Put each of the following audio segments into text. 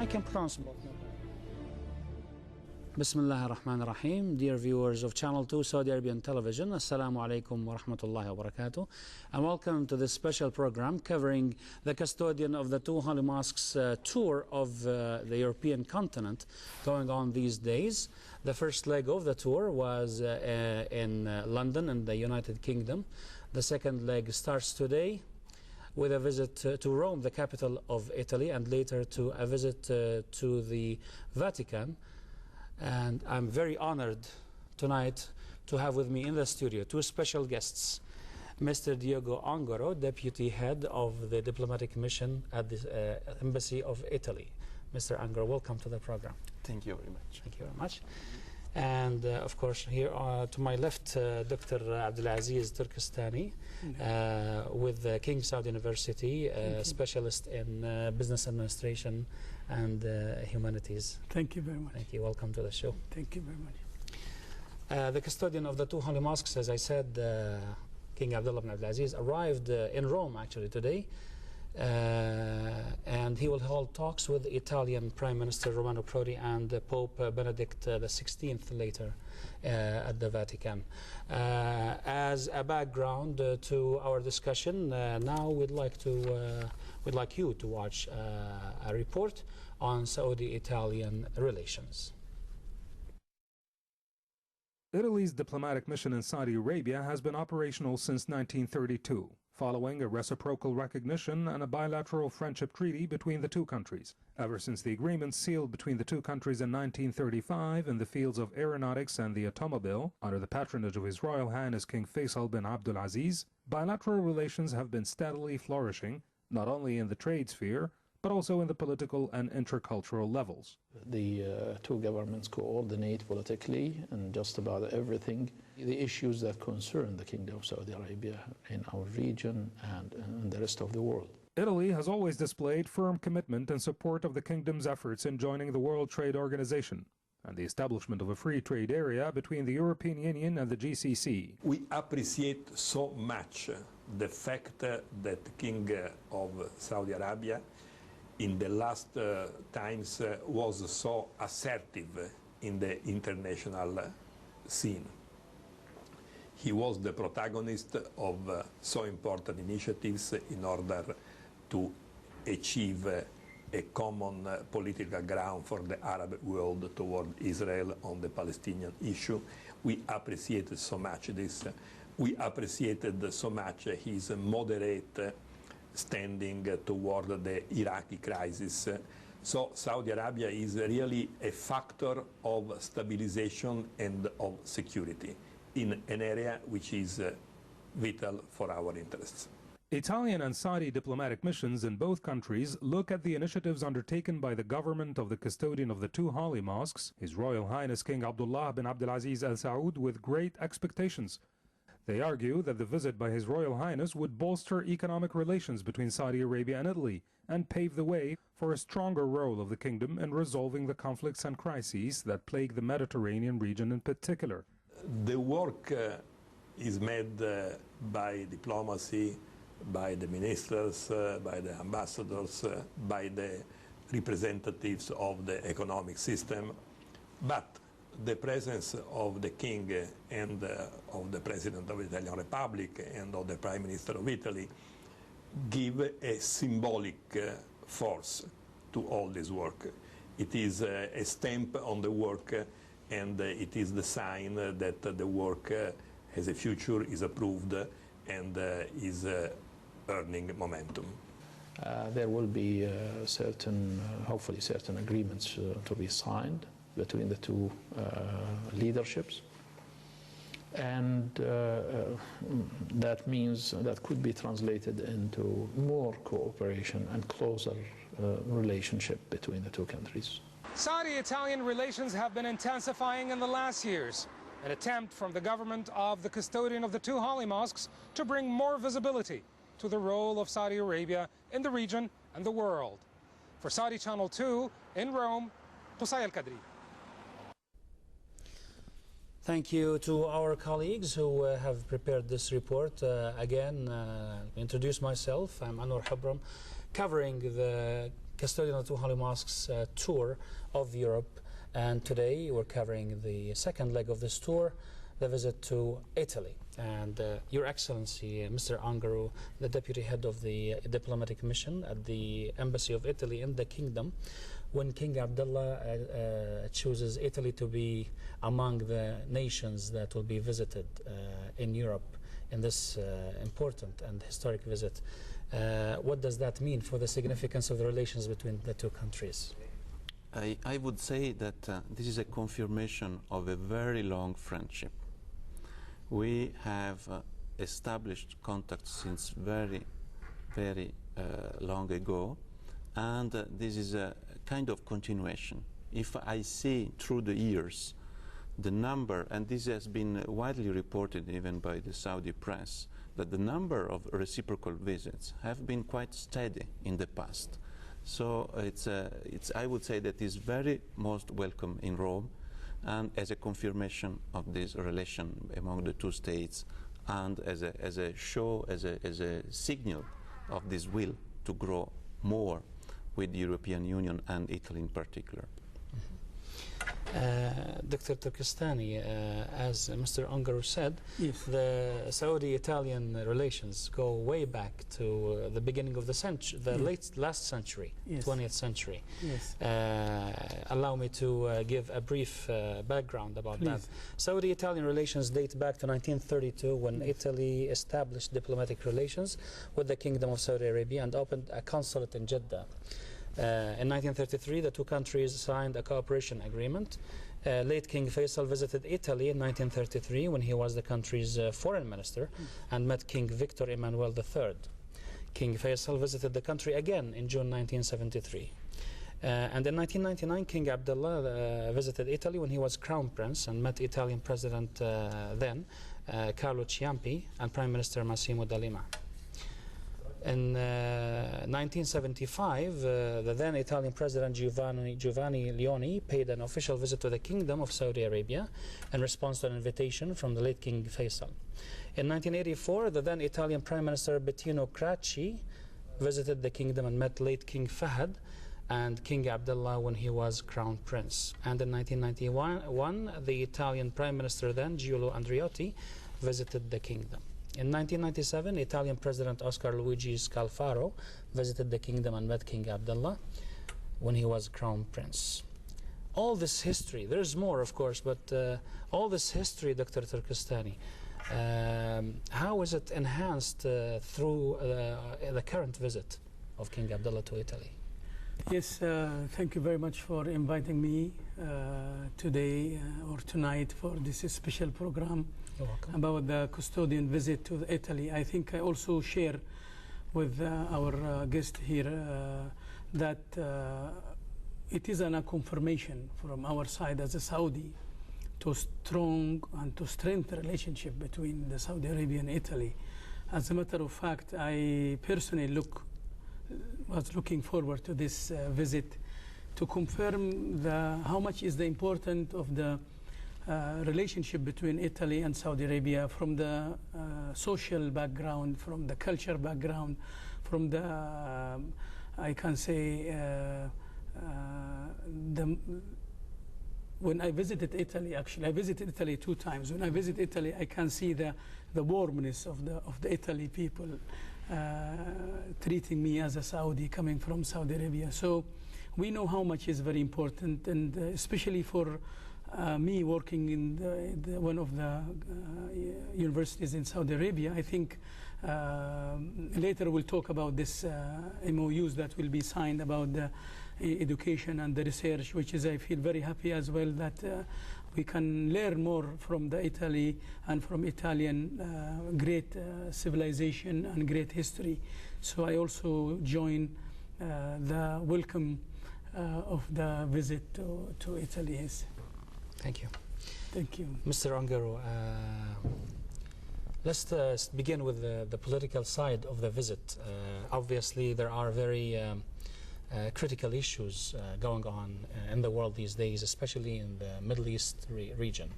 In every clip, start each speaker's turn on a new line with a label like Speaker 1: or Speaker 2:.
Speaker 1: I can pronounce both. Bismillah ar-Rahman ar-Rahim. Dear viewers of Channel 2 Saudi Arabian Television, Assalamu alaikum wa rahmatullahi wa barakatuh. And welcome to this special program covering the custodian of the two holy mosques tour of the European continent going on these days. The first leg of the tour was in London in the United Kingdom. The second leg starts today with a visit to Rome, the capital of Italy, and later to a visit to the Vatican. And I'm very honored tonight to have with me in the studio two special guests, Mr. Diego Angoro, Deputy Head of the Diplomatic Mission at the Embassy of Italy. Mr. Angoro, welcome to the program.
Speaker 2: Thank you very much.
Speaker 1: Thank you very much. And of course, here to my left, Dr. Abdulaziz Turkestani, with King Saud University, specialist in business administration and humanities.
Speaker 3: Thank you very much.
Speaker 1: Thank you. Welcome to the show.
Speaker 3: Thank you very much.
Speaker 1: The custodian of the two holy mosques, as I said, King Abdullah ibn Abdulaziz, arrived in Rome actually today. And he will hold talks with Italian Prime Minister Romano Prodi and Pope Benedict XVI later at the Vatican. As a background to our discussion, now we'd like you to watch a report on Saudi-Italian relations.
Speaker 4: Italy's diplomatic mission in Saudi Arabia has been operational since 1932. Following a reciprocal recognition and a bilateral friendship treaty between the two countries. Ever since the agreement sealed between the two countries in 1935 in the fields of aeronautics and the automobile, under the patronage of His Royal Highness King Faisal bin Abdul Aziz, bilateral relations have been steadily flourishing, not only in the trade sphere, but also in the political and intercultural levels.
Speaker 2: The two governments coordinate politically and just about everything. The issues that concern the Kingdom of Saudi Arabia in our region and in the rest of the world.
Speaker 4: Italy has always displayed firm commitment and support of the Kingdom's efforts in joining the World Trade Organization and the establishment of a free trade area between the European Union and the GCC.
Speaker 5: We appreciate so much the fact that the King of Saudi Arabia in the last times was so assertive in the international scene. He was the protagonist of so important initiatives in order to achieve a common political ground for the Arab world toward Israel on the Palestinian issue. We appreciated so much this. We appreciated so much his moderate standing toward the Iraqi crisis. So Saudi Arabia is really a factor of stabilization and of security in an area which is vital for our interests.
Speaker 4: Italian and Saudi diplomatic missions in both countries look at the initiatives undertaken by the government of the custodian of the two holy mosques, His Royal Highness King Abdullah bin Abdulaziz Al Saud, with great expectations. They argue that the visit by His Royal Highness would bolster economic relations between Saudi Arabia and Italy and pave the way for a stronger role of the kingdom in resolving the conflicts and crises that plague the Mediterranean region in particular.
Speaker 5: The work is made by diplomacy, by the ministers, by the ambassadors, by the representatives of the economic system, but the presence of the King and of the President of the Italian Republic and of the Prime Minister of Italy give a symbolic force to all this work. It is a stamp on the work, and it is the sign that the work has a future, is approved, and is earning momentum.
Speaker 2: There will be hopefully certain agreements to be signed between the two leaderships, and that means that could be translated into more cooperation and closer relationship between the two countries.
Speaker 6: Saudi-Italian relations have been intensifying in the last years, an attempt from the government of the custodian of the two holy mosques to bring more visibility to the role of Saudi Arabia in the region and the world. For Saudi Channel 2 in Rome, Qusay Al-Kadri.
Speaker 1: Thank you to our colleagues who have prepared this report. Again, introduce myself. I'm Anwar Habram, covering the Custodian of the Two Holy Mosques tour of Europe, and today we're covering the second leg of this tour, the visit to Italy. And Your Excellency, Mr. Angaru, the Deputy Head of the Diplomatic Mission at the Embassy of Italy in the Kingdom, when King Abdullah chooses Italy to be among the nations that will be visited in Europe in this important and historic visit, what does that mean for the significance of the relations between the two countries?
Speaker 7: I would say that this is a confirmation of a very long friendship. We have established contacts since very long ago, and this is a kind of continuation. If I see through the years the number, and this has been widely reported even by the Saudi press, that the number of reciprocal visits have been quite steady in the past. So I would say that it's very most welcome in Rome, and as a confirmation of this relation among the two states, and as a show, as a signal of this will to grow more with the European Union and Italy in particular.
Speaker 1: Dr. Turkestani, as Mr. Angaru said,
Speaker 3: Yes.
Speaker 1: the Saudi-Italian relations go way back to the beginning of the century, the last century,
Speaker 3: Yes.
Speaker 1: 20th century.
Speaker 3: Yes.
Speaker 1: Allow me to give a brief background about that.
Speaker 3: Please.
Speaker 1: Saudi-Italian relations date back to 1932, when Italy established diplomatic relations with the Kingdom of Saudi Arabia and opened a consulate in Jeddah. In 1933, the two countries signed a cooperation agreement. Late King Faisal visited Italy in 1933 when he was the country's foreign minister and met King Victor Emmanuel III. King Faisal visited the country again in June 1973. And in 1999, King Abdullah visited Italy when he was crown prince and met Italian President then, Carlo Ciampi, and Prime Minister Massimo D'Alema. In 1975, the then Italian President Giovanni Leone paid an official visit to the Kingdom of Saudi Arabia in response to an invitation from the late King Faisal. In 1984, the then Italian Prime Minister Bettino Craxi visited the kingdom and met late King Fahd and King Abdullah when he was crown prince. And in 1991, the Italian Prime Minister then, Giulio Andreotti, visited the kingdom. In 1997, Italian President Oscar Luigi Scalfaro visited the kingdom and met King Abdullah when he was crown prince. All this history, there's more of course, but all this history, Dr. Turkestani, how is it enhanced through the current visit of King Abdullah to Italy?
Speaker 3: Yes, thank you very much for inviting me today or tonight for this special program about the custodian visit to Italy. I think I also share with our guest here that it is a confirmation from our side as a Saudi to strong and to strengthen relationship between the Saudi Arabia and Italy. As a matter of fact, I personally was looking forward to this visit to confirm how much is the importance of the relationship between Italy and Saudi Arabia, from the social background, from the culture background, from the I can say when I visited Italy, actually I visited Italy 2 times. When I visit Italy, I can see the warmness of the Italy people treating me as a Saudi coming from Saudi Arabia. So we know how much is very important, and especially for me working in one of the universities in Saudi Arabia. I think later we'll talk about this MOUs that will be signed about the education and the research, which is I feel very happy as well that we can learn more from the Italy and from Italian great civilization and great history. So I also join the welcome of the visit to Italy. Yes.
Speaker 1: Thank you.
Speaker 3: Thank you.
Speaker 1: Mr. Angaru, let's begin with the political side of the visit. Obviously, there are very critical issues going on in the world these days, especially in the Middle East region.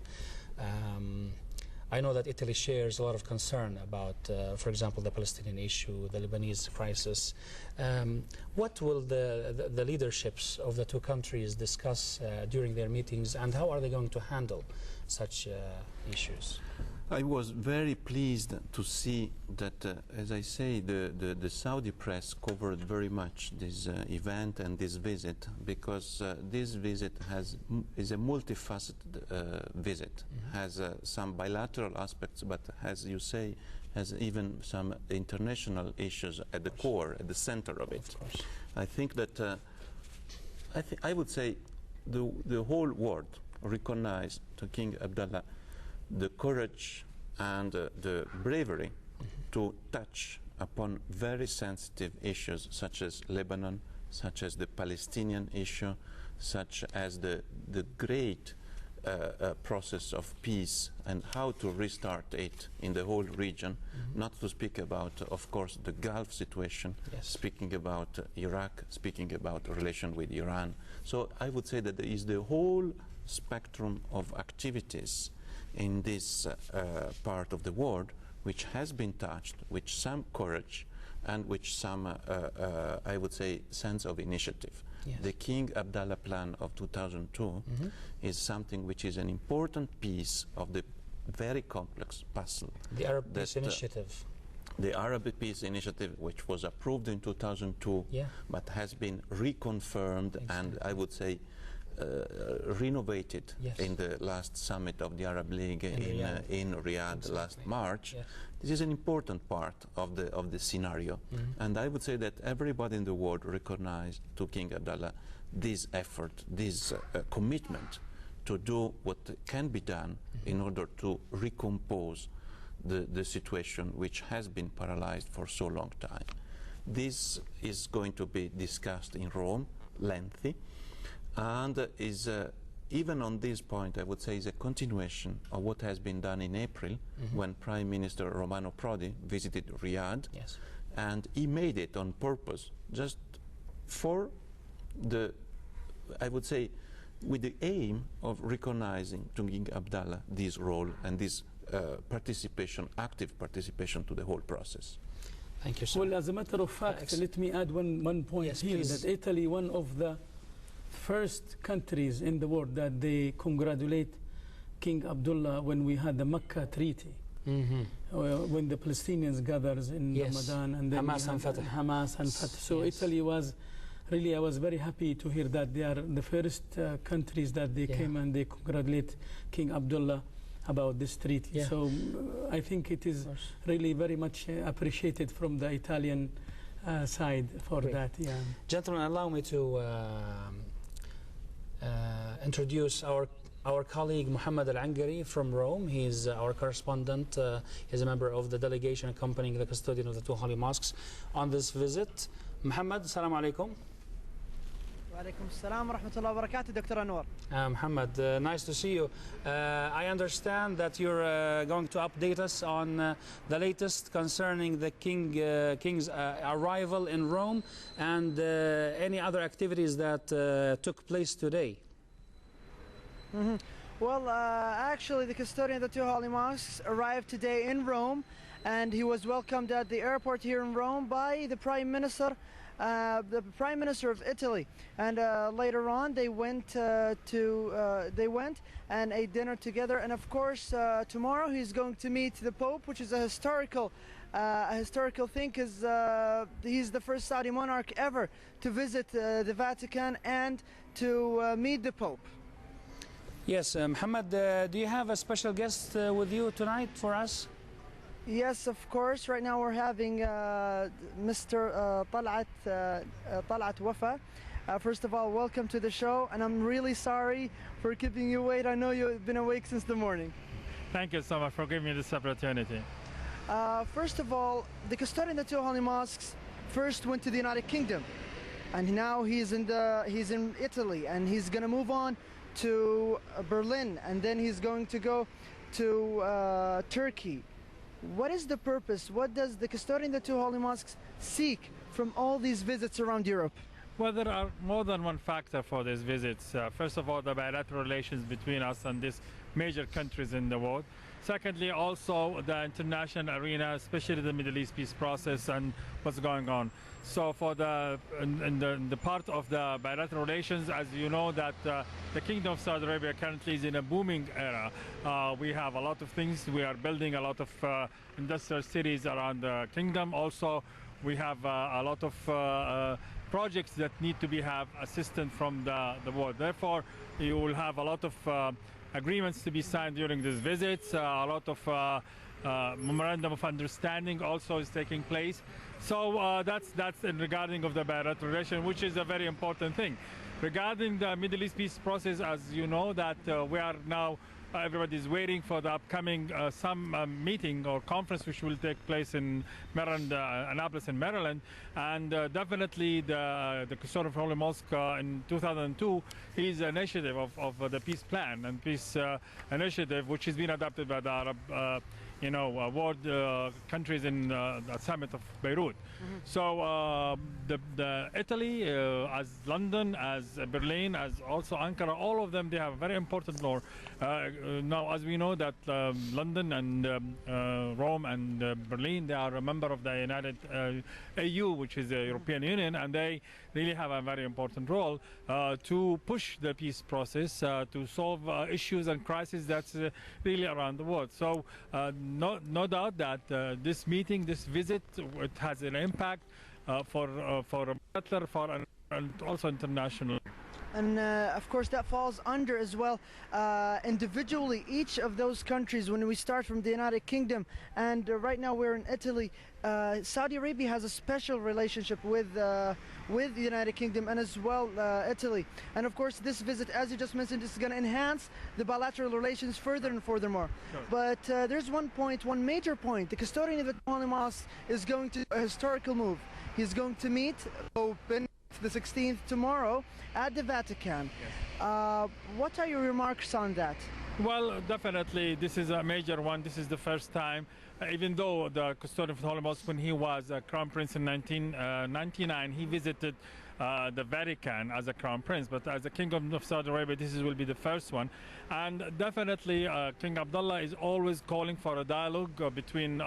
Speaker 1: I know that Italy shares a lot of concern about, for example, the Palestinian issue, the Lebanese crisis. What will the leaderships of the two countries discuss during their meetings, and how are they going to handle such issues?
Speaker 7: I was very pleased to see that, as I say, the Saudi press covered very much this event and this visit, because this visit is a multifaceted visit, has some bilateral aspects, but as you say, has even some international issues at the core, at the center of it. I think that, I would say, the whole world recognized to King Abdullah the courage and the bravery to touch upon very sensitive issues such as Lebanon, such as the Palestinian issue, such as the great process of peace and how to restart it in the whole region, not to speak about, of course, the Gulf situation, speaking about Iraq, speaking about relation with Iran. So I would say that there is the whole spectrum of activities in this part of the world which has been touched with some courage and with some, I would say, sense of initiative. Yes. The King Abdullah Plan of 2002 is something which is an important piece of the very complex puzzle.
Speaker 1: The Arab Peace Initiative.
Speaker 7: The Arab Peace Initiative, which was approved in 2002, but has been reconfirmed and I would say renovated in the last summit of the Arab League in Riyadh last March. This is an important part of the scenario, and I would say that everybody in the world recognized to King Abdullah this effort, this commitment to do what can be done in order to recompose the situation which has been paralyzed for so long time. This is going to be discussed in Rome, lengthy, and is even on this point, I would say, is a continuation of what has been done in April when Prime Minister Romano Prodi visited Riyadh, and he made it on purpose, just for the, I would say, with the aim of recognizing to King Abdullah this role and this participation, active participation to the whole process.
Speaker 1: Thank you, sir.
Speaker 3: Well, as a matter of fact, let me add one point here,
Speaker 1: please.
Speaker 3: that Italy, one of the first countries in the world that they congratulate King Abdullah when we had the Mecca Treaty, when the Palestinians gathers in Ramadan, and then Hamas and Fatah. So Italy was really, I was very happy to hear that they are the first countries that they came and they congratulate King Abdullah about this treaty. So I think it is really very much appreciated from the Italian side for that.
Speaker 1: Gentlemen, allow me to introduce our colleague Muhammad Al-Angari from Rome. He's our correspondent. He's a member of the delegation accompanying the custodian of the two holy mosques on this visit. Muhammad, assalamu alaikum.
Speaker 8: Walaikum assalam wa rahmatullahi wa barakatuh, Dr. Anwar.
Speaker 1: Muhammad, nice to see you. I understand that you're going to update us on the latest concerning the King's arrival in Rome and any other activities that took place today.
Speaker 8: Well, actually, the custodian of the two holy mosques arrived today in Rome, and he was welcomed at the airport here in Rome by the Prime Minister of Italy, and later on they went and ate dinner together. And of course, tomorrow he's going to meet the Pope, which is a historical thing, because he's the first Saudi monarch ever to visit the Vatican and to meet the Pope.
Speaker 1: Yes, Muhammad, do you have a special guest with you tonight for us?
Speaker 8: Yes, of course. Right now we're having Mr. Talat Wafa. First of all, welcome to the show, and I'm really sorry for keeping you wait. I know you've been awake since the morning.
Speaker 9: Thank you so much for giving me this opportunity.
Speaker 8: First of all, the custodian of the two holy mosques first went to the United Kingdom, and now he's in Italy, and he's going to move on to Berlin, and then he's going to go to Turkey. What is the purpose? What does the custodian of the two holy mosques seek from all these visits around Europe?
Speaker 9: Well, there are more than one factor for these visits. First of all, the bilateral relations between us and these major countries in the world. Secondly, also the international arena, especially the Middle East peace process and what's going on. So for in the part of the bilateral relations, as you know, that the Kingdom of Saudi Arabia currently is in a booming era. We have a lot of things. We are building a lot of industrial cities around the kingdom. Also, we have a lot of projects that need to have assistance from the world. Therefore, you will have a lot of agreements to be signed during these visits. A lot of memorandum of understanding also is taking place. So that's in regarding of the bilateral relation, which is a very important thing. Regarding the Middle East peace process, as you know, that we are now, everybody is waiting for the upcoming meeting or conference which will take place in Maryland, Annapolis in Maryland. And definitely the Custodian of Holy Mosque in 2002 is an initiative of the peace plan and peace initiative, which has been adopted by the Arab world countries in the summit of Beirut. Mm-hmm. So the Italy, as London, as Berlin, as also Ankara, all of them, they have a very important role. Now, as we know that London and Rome and Berlin, they are a member of the United EU, which is the European Union, and they really have a very important role to push the peace process, to solve issues and crises that's really around the world. So no doubt that this meeting, this visit, it has an impact for and also international.
Speaker 8: And of course that falls under as well individually each of those countries. When we start from the United Kingdom, and right now we're in Italy, Saudi Arabia has a special relationship with the United Kingdom and as well Italy. And of course this visit, as you just mentioned, is going to enhance the bilateral relations further and furthermore. Sure. But there's one major point. The custodian of the Holy Mosque is going to do a historical move. He's going to meet Pope the 16th tomorrow at the Vatican. Yes. What are your remarks on that?
Speaker 9: Well, definitely this is a major one. This is the first time, even though the custodian of the Holy Mosque, when he was a crown prince in 1999, he visited the Vatican as a crown prince, but as the Kingdom of Saudi Arabia, this will be the first one. And definitely King Abdullah is always calling for a dialogue between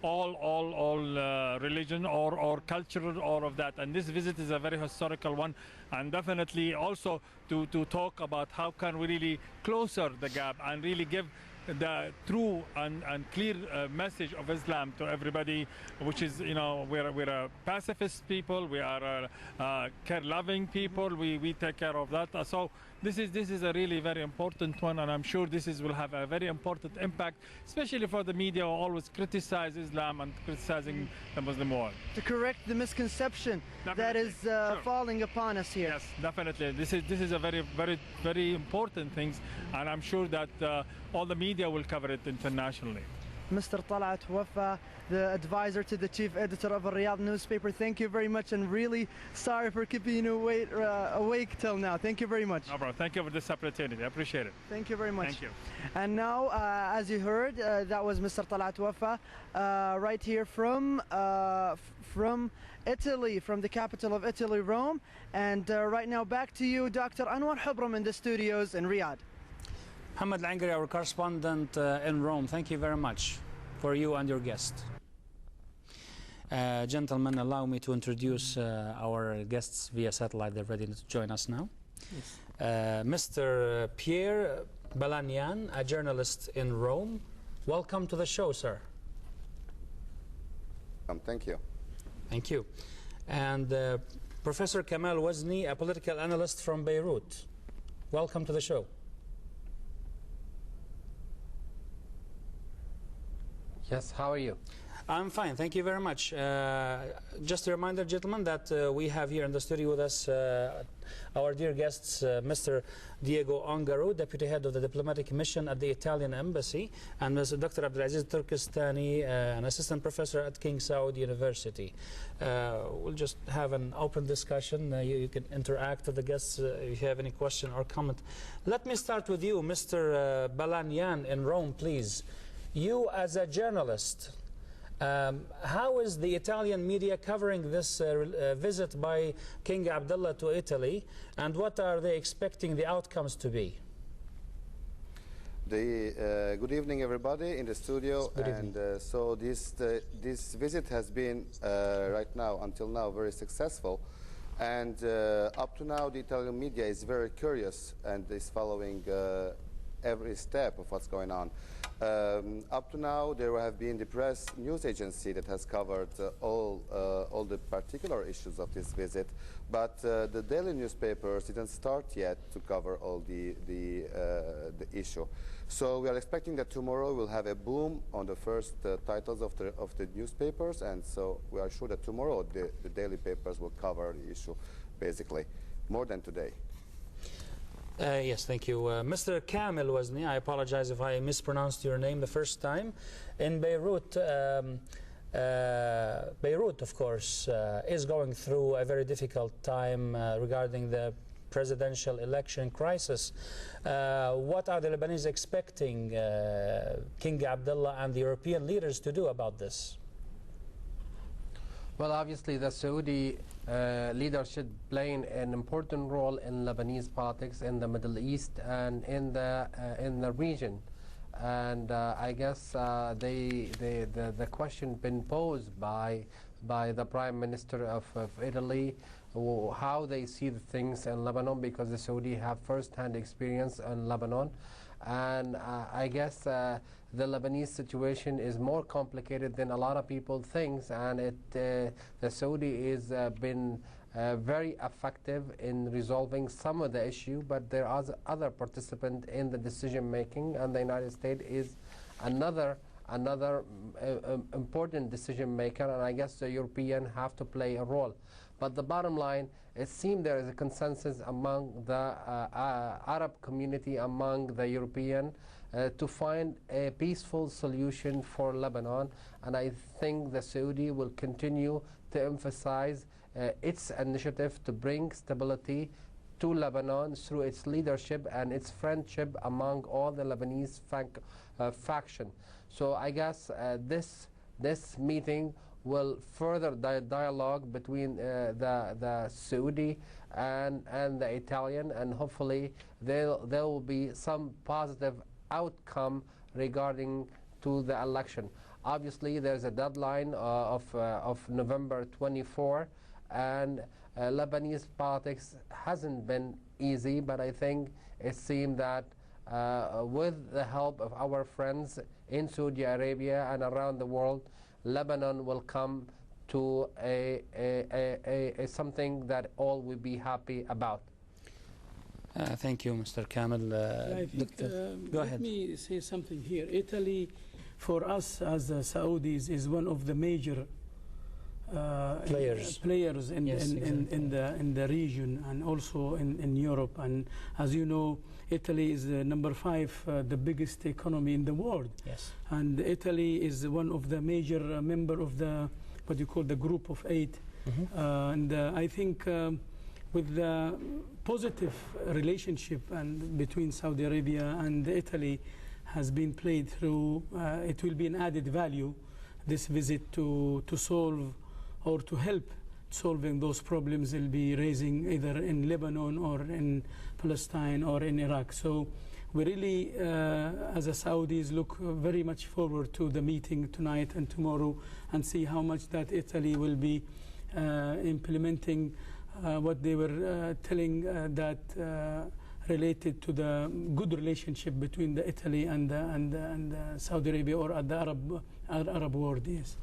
Speaker 9: all religion or culture, all of that. And this visit is a very historical one, and definitely also to talk about how can we really closer the gap and really give the true and clear message of Islam to everybody, which is, we're a pacifist people, we are care-loving people, we take care of that. So this is a really very important one, and I'm sure will have a very important impact, especially for the media who always criticize Islam and criticizing the Muslim world.
Speaker 8: To correct the misconception that is falling upon us here.
Speaker 9: Yes, definitely. This is a very, very, very important thing, and I'm sure that all the media will cover it internationally.
Speaker 8: Mr. Talat Wafa, the advisor to the chief editor of a Riyadh newspaper, thank you very much, and really sorry for keeping you awake till now. Thank you very much.
Speaker 9: No problem. Thank you for this opportunity. I appreciate it.
Speaker 8: Thank you very much.
Speaker 9: Thank you.
Speaker 8: And now, as you heard, that was Mr. Talat Wafa, right here from Italy, from the capital of Italy, Rome. And right now, back to you, Dr. Anwar Hubram, in the studios in Riyadh.
Speaker 1: Mohammed Langri, our correspondent in Rome, thank you very much for you and your guest. Gentlemen, allow me to introduce our guests via satellite. They're ready to join us now. Yes. Mr. Pierre Balagnan, a journalist in Rome. Welcome to the show, sir.
Speaker 10: Thank you.
Speaker 1: Thank you. And Professor Kamal Wazni, a political analyst from Beirut. Welcome to the show.
Speaker 11: Yes, how are you?
Speaker 1: I'm fine, thank you very much. Just a reminder, gentlemen, that we have here in the studio with us our dear guests, Mr. Diego Ongaro, Deputy Head of the Diplomatic Mission at the Italian Embassy, and Mr. Dr. Abdulaziz Turkestani, an Assistant Professor at King Saud University. We'll just have an open discussion. You can interact with the guests if you have any question or comment. Let me start with you, Mr. Balagnan in Rome, please. You as a journalist, how is the Italian media covering this visit by King Abdullah to Italy, and what are they expecting the outcomes to be?
Speaker 10: Good evening, everybody in the studio. So this visit has been until now very successful, and up to now the Italian media is very curious and is following every step of what's going on. Up to now, there have been the press news agency that has covered all the particular issues of this visit, but the daily newspapers didn't start yet to cover all the issue. So we are expecting that tomorrow we'll have a boom on the first titles of the newspapers, and so we are sure that tomorrow the daily papers will cover the issue, basically, more than today.
Speaker 1: Yes, thank you. Mr. Kamil Wazni, I apologize if I mispronounced your name the first time. In Beirut, Beirut, of course, is going through a very difficult time regarding the presidential election crisis. What are the Lebanese expecting King Abdullah and the European leaders to do about this?
Speaker 11: Well, obviously the Saudi leadership playing an important role in Lebanese politics in the Middle East and in the region. And I guess the question been posed by the Prime Minister of Italy, how they see the things in Lebanon, because the Saudi have first-hand experience in Lebanon. And I guess the Lebanese situation is more complicated than a lot of people think, and the Saudi is been very effective in resolving some of the issue, but there are other participants in the decision making, and the United States is another important decision maker, and I guess the European have to play a role. But the bottom line, it seems there is a consensus among the Arab community, among the European, to find a peaceful solution for Lebanon, and I think the Saudi will continue to emphasize its initiative to bring stability to Lebanon through its leadership and its friendship among all the Lebanese faction. So I guess this meeting will further dialogue between the Saudi and the Italian, and hopefully there will be some positive outcome regarding to the election. Obviously there's a deadline of November 24, and Lebanese politics hasn't been easy, but I think it seemed that with the help of our friends in Saudi Arabia and around the world, Lebanon will come to a something that all will be happy about.
Speaker 1: Thank you, Mr. Kamil.
Speaker 3: I think,
Speaker 1: go ahead.
Speaker 3: Let me say something here. Italy, for us as Saudis, is one of the major players in,
Speaker 1: yes,
Speaker 3: in the region, and also in Europe. And as you know, Italy is number 5, the biggest economy in the world.
Speaker 1: Yes.
Speaker 3: And Italy is one of the major member of the what you call the Group of 8. And I think with the positive relationship and between Saudi Arabia and Italy has been played through, it will be an added value, this visit, to solve or to help solving those problems they'll be raising either in Lebanon or in Palestine or in Iraq. So we really, as a Saudis, look very much forward to the meeting tonight and tomorrow, and see how much that Italy will be implementing what they were telling that related to the good relationship between the Italy and Saudi Arabia, or the Arab world. Yes.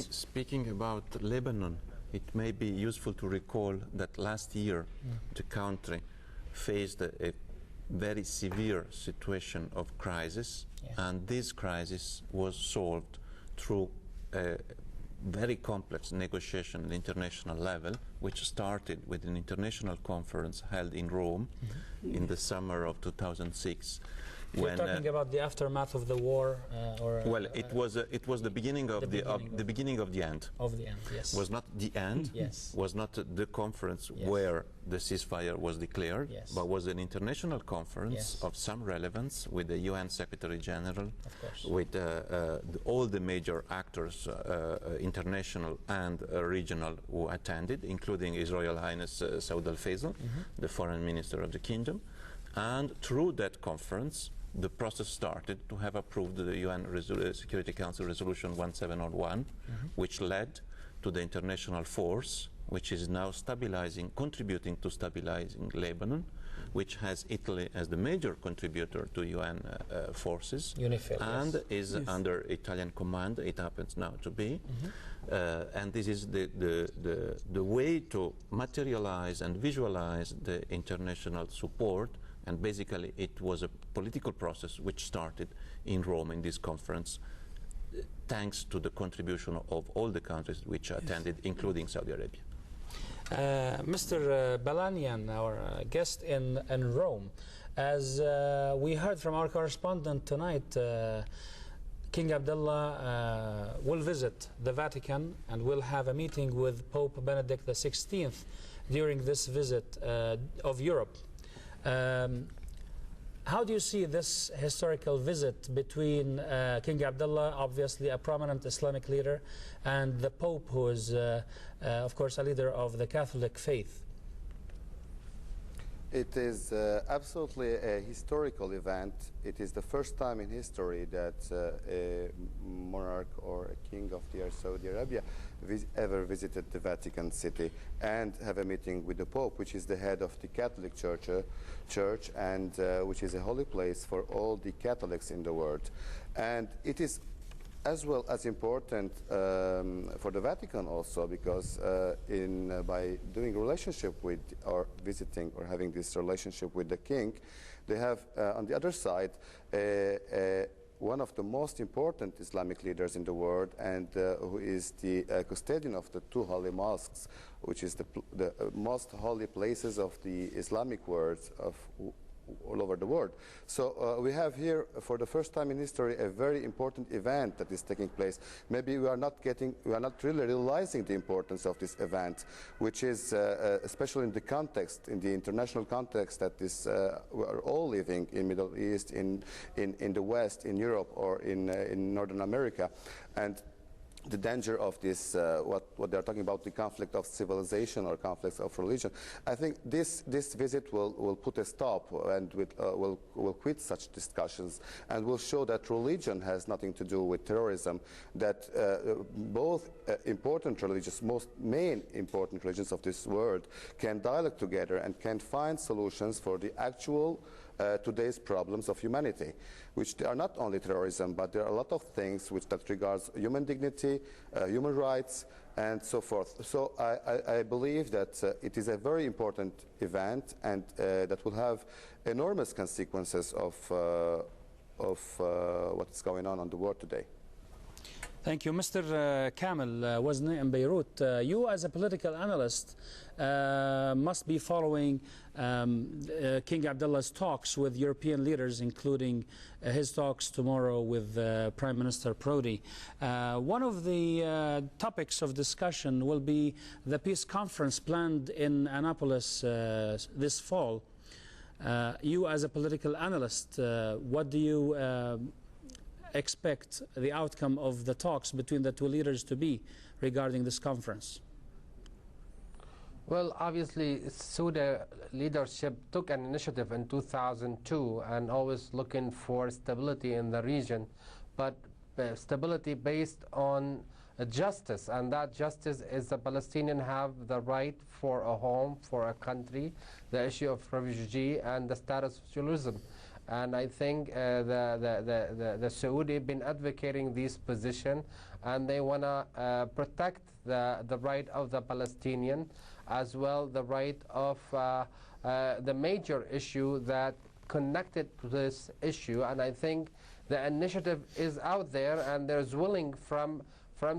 Speaker 7: Speaking about Lebanon, it may be useful to recall that last year the country faced a very severe situation of crisis, and this crisis was solved through a very complex negotiation at the international level, which started with an international conference held in Rome in the summer of 2006.
Speaker 1: You're talking about the aftermath of the war,
Speaker 7: well, it was the beginning of the beginning of the end.
Speaker 1: Of the end, yes.
Speaker 7: Was not the end.
Speaker 1: Yes.
Speaker 7: Was not the conference where the ceasefire was declared, but was an international conference of some relevance with the UN Secretary General, with all the major actors, international and regional, who attended, including His Royal Highness Saud Al Faisal, the Foreign Minister of the Kingdom. And through that conference, the process started to have approved the UN Security Council Resolution 1701, which led to the international force, which is now stabilizing, contributing to stabilizing Lebanon, which has Italy as the major contributor to UN forces,
Speaker 1: UNIFIL,
Speaker 7: and
Speaker 1: yes.
Speaker 7: is under Italian command. It happens now to be. And this is the way to materialize and visualize the international support. And basically, it was a political process which started in Rome in this conference, thanks to the contribution of all the countries which attended, including Saudi Arabia.
Speaker 1: Mr. Balanian, our guest in Rome, as we heard from our correspondent tonight, King Abdullah will visit the Vatican and will have a meeting with Pope Benedict XVI during this visit of Europe. How do you see this historical visit between King Abdullah, obviously a prominent Islamic leader, and the Pope, who is, of course, a leader of the Catholic faith?
Speaker 10: It is absolutely a historical event. It is the first time in history that a monarch or a king of Saudi Arabia ever visited the Vatican City and have a meeting with the Pope, which is the head of the Catholic Church and which is a holy place for all the Catholics in the world. And it is as well as important for the Vatican also, because by doing relationship with or visiting or having this relationship with the king, they have on the other side one of the most important Islamic leaders in the world, and who is the custodian of the two holy mosques, which is the most holy places of the Islamic world of all over the world. So we have here, for the first time in history, a very important event that is taking place. Maybe we are not really realizing the importance of this event, which is, especially in the context, in the international context that is, we are all living in Middle East, in the West, in Europe, or in Northern America. And the danger of this, what they're talking about, the conflict of civilization or conflicts of religion. I think this visit will put a stop and will quit such discussions, and will show that religion has nothing to do with terrorism, that both important religions, most main important religions of this world can dialogue together and can find solutions for the actual today's problems of humanity, which are not only terrorism, but there are a lot of things that regards human dignity, human rights, and so forth. So I believe that it is a very important event, and that will have enormous consequences of what is going on the world today.
Speaker 1: Thank you. Mr. Kamel Wazni in Beirut, you as a political analyst must be following King Abdullah's talks with European leaders, including his talks tomorrow with Prime Minister Prodi. One of the topics of discussion will be the peace conference planned in Annapolis this fall. You as a political analyst, what do you expect the outcome of the talks between the two leaders to be regarding this conference?
Speaker 11: Well, obviously, Saudi leadership took an initiative in 2002 and always looking for stability in the region, but stability based on justice, and that justice is the Palestinians have the right for a home, for a country, the issue of refugee, and the status of Jerusalem. And I think the Saudi been advocating this position, and they want to protect the right of the Palestinian, as well the right of the major issue that connected to this issue. And I think the initiative is out there, and there's willing from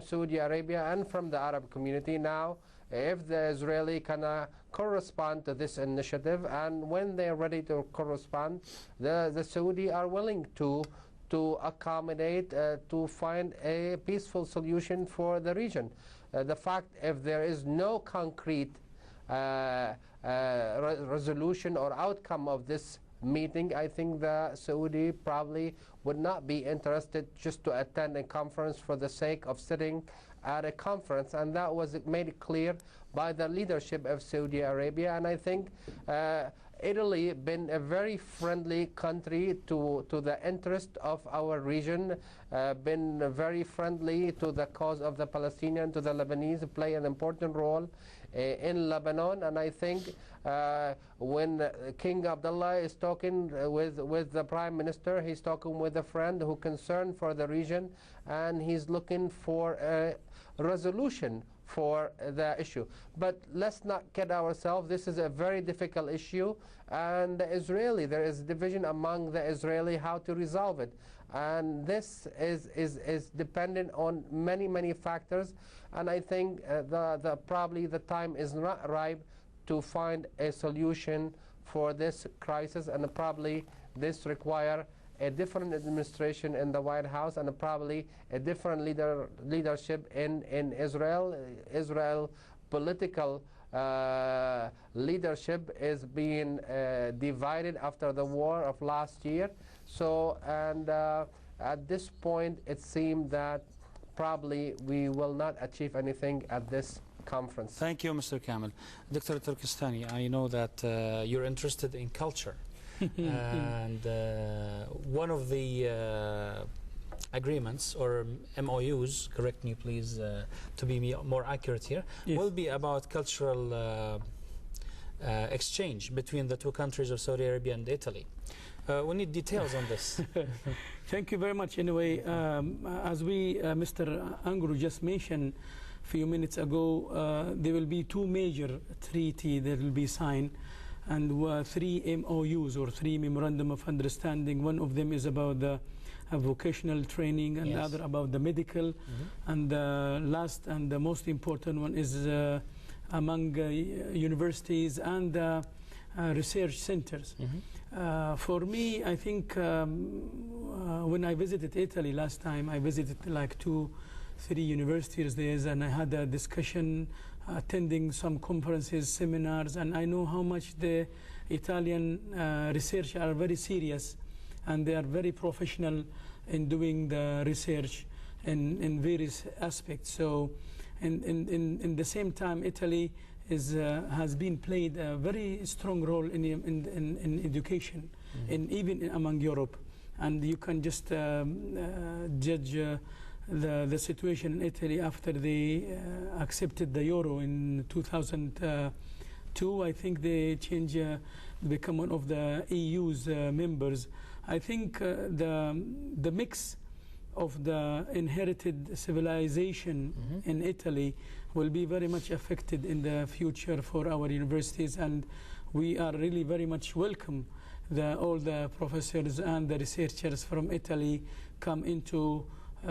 Speaker 11: Saudi Arabia and from the Arab community now, if the Israeli can correspond to this initiative, and when they're ready to correspond, the Saudi are willing to accommodate, to find a peaceful solution for the region. The fact, if there is no concrete resolution or outcome of this meeting, I think the Saudi probably would not be interested just to attend a conference for the sake of sitting at a conference, and that was made clear by the leadership of Saudi Arabia. And I think Italy been a very friendly country to the interest of our region, been very friendly to the cause of the Palestinian, to the Lebanese, play an important role in Lebanon. And I think when King Abdullah is talking with the Prime Minister, he's talking with a friend who concerned for the region, and he's looking for a resolution for the issue. But let's not kid ourselves, this is a very difficult issue, and there is division among the Israeli how to resolve it. And this is dependent on many factors, and I think probably the time is not ripe to find a solution for this crisis, and probably this require a different administration in the White House, and probably a different leadership in Israel. Israel political leadership is being divided after the war of last year. So, and at this point, it seemed that probably we will not achieve anything at this conference.
Speaker 1: Thank you, Mr. Kamel. Dr. Turkestani, I know that you're interested in culture. And one of the agreements or MOUs, correct me please to be more accurate here, yes, will be about cultural exchange between the two countries of Saudi Arabia and Italy. We need details on this.
Speaker 3: Thank you very much. Anyway, as Mr. Anguru just mentioned a few minutes ago, there will be two major treaties that will be signed, and 3 MOUs or 3 Memorandum of Understanding. One of them is about the vocational training, and yes, the other about the medical, and the last and the most important one is among universities and research centers. For me, I think when I visited Italy last time, I visited like 2-3 universities there, and I had a discussion, attending some conferences, seminars, and I know how much the Italian research are very serious, and they are very professional in doing the research in various aspects. So in the same time, Italy has been played a very strong role in education, even among Europe. And you can just judge the situation in Italy after they accepted the euro in 2002. I think they become one of the EU's members. I think the mix of the inherited civilization in Italy will be very much affected in the future for our universities, and we are really very much welcome all the professors and the researchers from Italy come into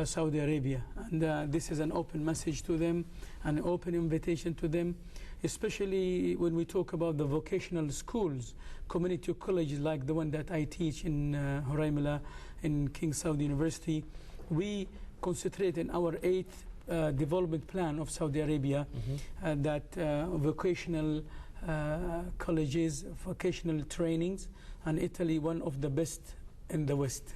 Speaker 3: Saudi Arabia, and this is an open message to them, an open invitation to them, especially when we talk about the vocational schools, community colleges like the one that I teach in Huraymila in King Saud University. We concentrate in our 8th development plan of Saudi Arabia that vocational colleges, vocational trainings, and Italy one of the best in the West.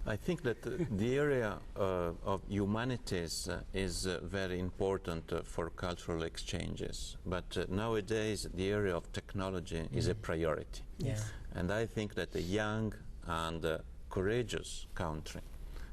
Speaker 7: I think that the area of humanities is very important for cultural exchanges, but nowadays the area of technology is a priority.
Speaker 3: Yes.
Speaker 7: And I think that a young and courageous country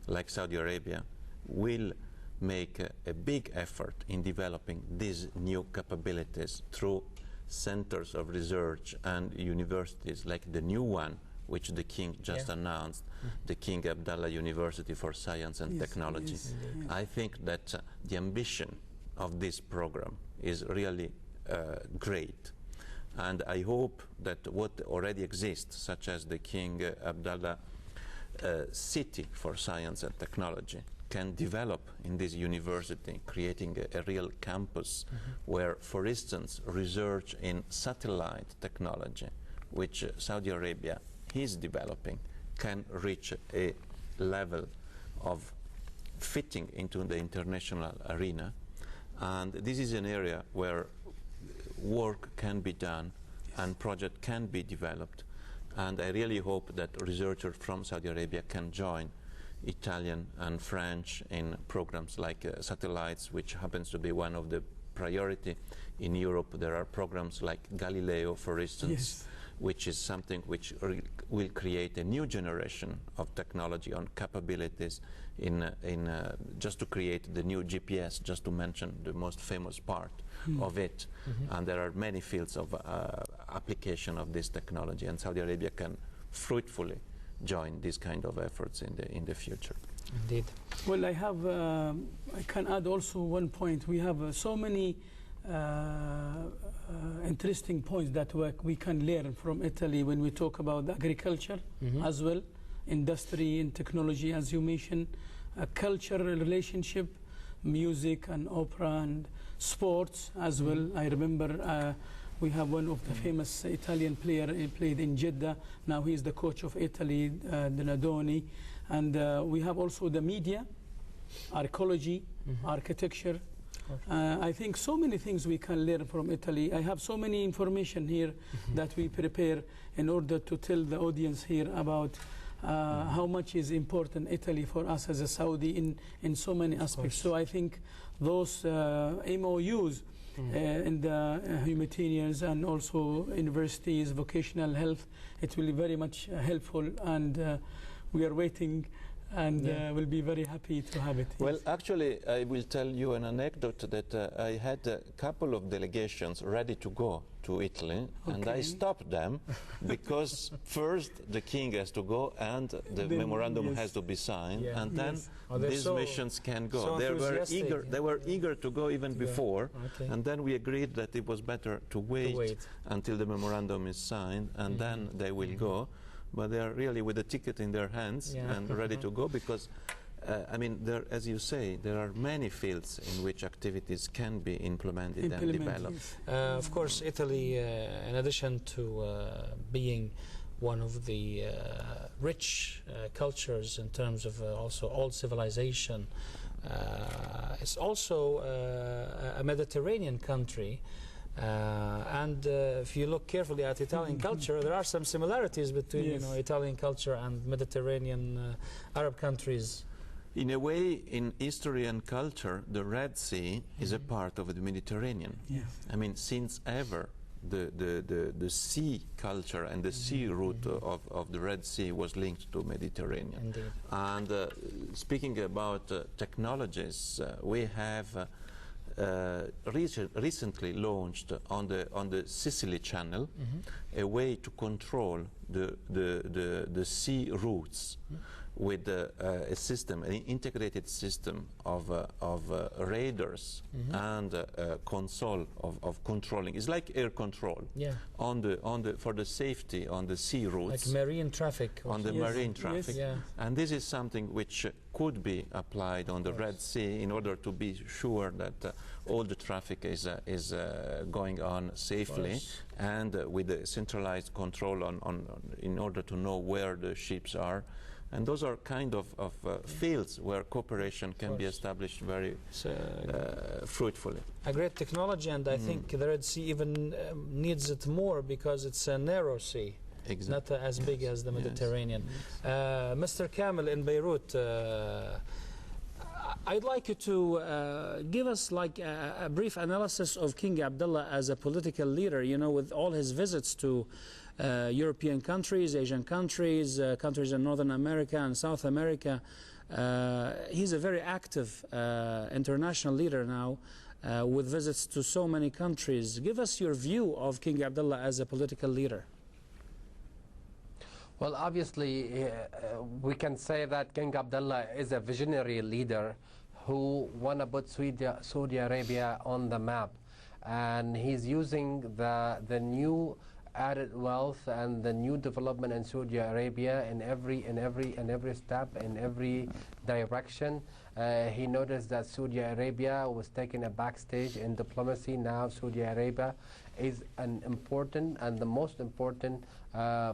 Speaker 7: like Saudi Arabia will make a big effort in developing these new capabilities through centers of research and universities like the new one which the King just announced, the King Abdullah University for Science and Technology.
Speaker 3: Yes.
Speaker 7: I think that the ambition of this program is really great. And I hope that what already exists, such as the King Abdullah City for Science and Technology, can develop in this university, creating a real campus where, for instance, research in satellite technology, which Saudi Arabia is developing, can reach a level of fitting into the international arena. And this is an area where work can be done and project can be developed. And I really hope that researchers from Saudi Arabia can join Italian and French in programs like satellites, which happens to be one of the priority. In Europe, there are programs like Galileo, for instance, which is something which will create a new generation of technology on capabilities just to create the new GPS, just to mention the most famous part of it. And there are many fields of application of this technology, and Saudi Arabia can fruitfully join these kind of efforts in the future.
Speaker 1: Indeed.
Speaker 3: Well, I can add also one point. We have so many interesting points that we can learn from Italy when we talk about agriculture as well, industry and technology, as you mentioned, cultural relationship, music and opera and sports as well. I remember we have one of the famous Italian player. He played in Jeddah. Now he is the coach of Italy, Donadoni. And we have also the media, archaeology, architecture. I think so many things we can learn from Italy. I have so many information here that we prepare in order to tell the audience here about how much is important Italy for us as a Saudi in so many aspects. So I think those MOUs in the humanitarians and also universities, vocational health, it will be very much helpful, and we are waiting and will be very happy to have it.
Speaker 7: Well, actually, I will tell you an anecdote that I had a couple of delegations ready to go to Italy, and I stopped them because first the king has to go and the memorandum has to be signed, and then these missions can go.
Speaker 1: So
Speaker 7: they were eager to go even before, and then we agreed that it was better to wait until the memorandum is signed, and then they will go. But they are really with a ticket in their hands and ready to go, because I mean, as you say, there are many fields in which activities can be implemented and developed.
Speaker 1: Of course, Italy, in addition to being one of the rich cultures in terms of also old civilization, it's also a Mediterranean country. And if you look carefully at Italian culture, there are some similarities between Italian culture and Mediterranean Arab countries.
Speaker 7: In a way, in history and culture, the Red Sea is a part of the Mediterranean. I mean, since ever, the sea culture and the sea route of the Red Sea was linked to Mediterranean.
Speaker 1: Indeed.
Speaker 7: And speaking about technologies, we have recently launched on the Sicily Channel a way to control the sea routes with a system, an integrated system of radars and a console of controlling. It's like air control for the safety on the sea routes,
Speaker 1: like marine traffic.
Speaker 7: On the marine traffic, and this is something which could be applied on the Red Sea in order to be sure that all the traffic is going on safely, and with a centralized control in order to know where the ships are. And those are kind of fields where cooperation can be established very fruitfully.
Speaker 1: A great technology, and I think the Red Sea even needs it more because it's a narrow sea. Not as big as the Mediterranean. Mr. Kamel in Beirut, I'd like you to give us like a brief analysis of King Abdullah as a political leader, you know, with all his visits to European countries, Asian countries, countries in Northern America and South America. He's a very active international leader now with visits to so many countries. Give us your view of King Abdullah as a political leader.
Speaker 11: Well, obviously, we can say that King Abdullah is a visionary leader who want to put Saudi Arabia on the map, and he's using the new added wealth and the new development in Saudi Arabia in every step, in every direction. He noticed that Saudi Arabia was taking a backstage in diplomacy. Now Saudi Arabia is an important and the most important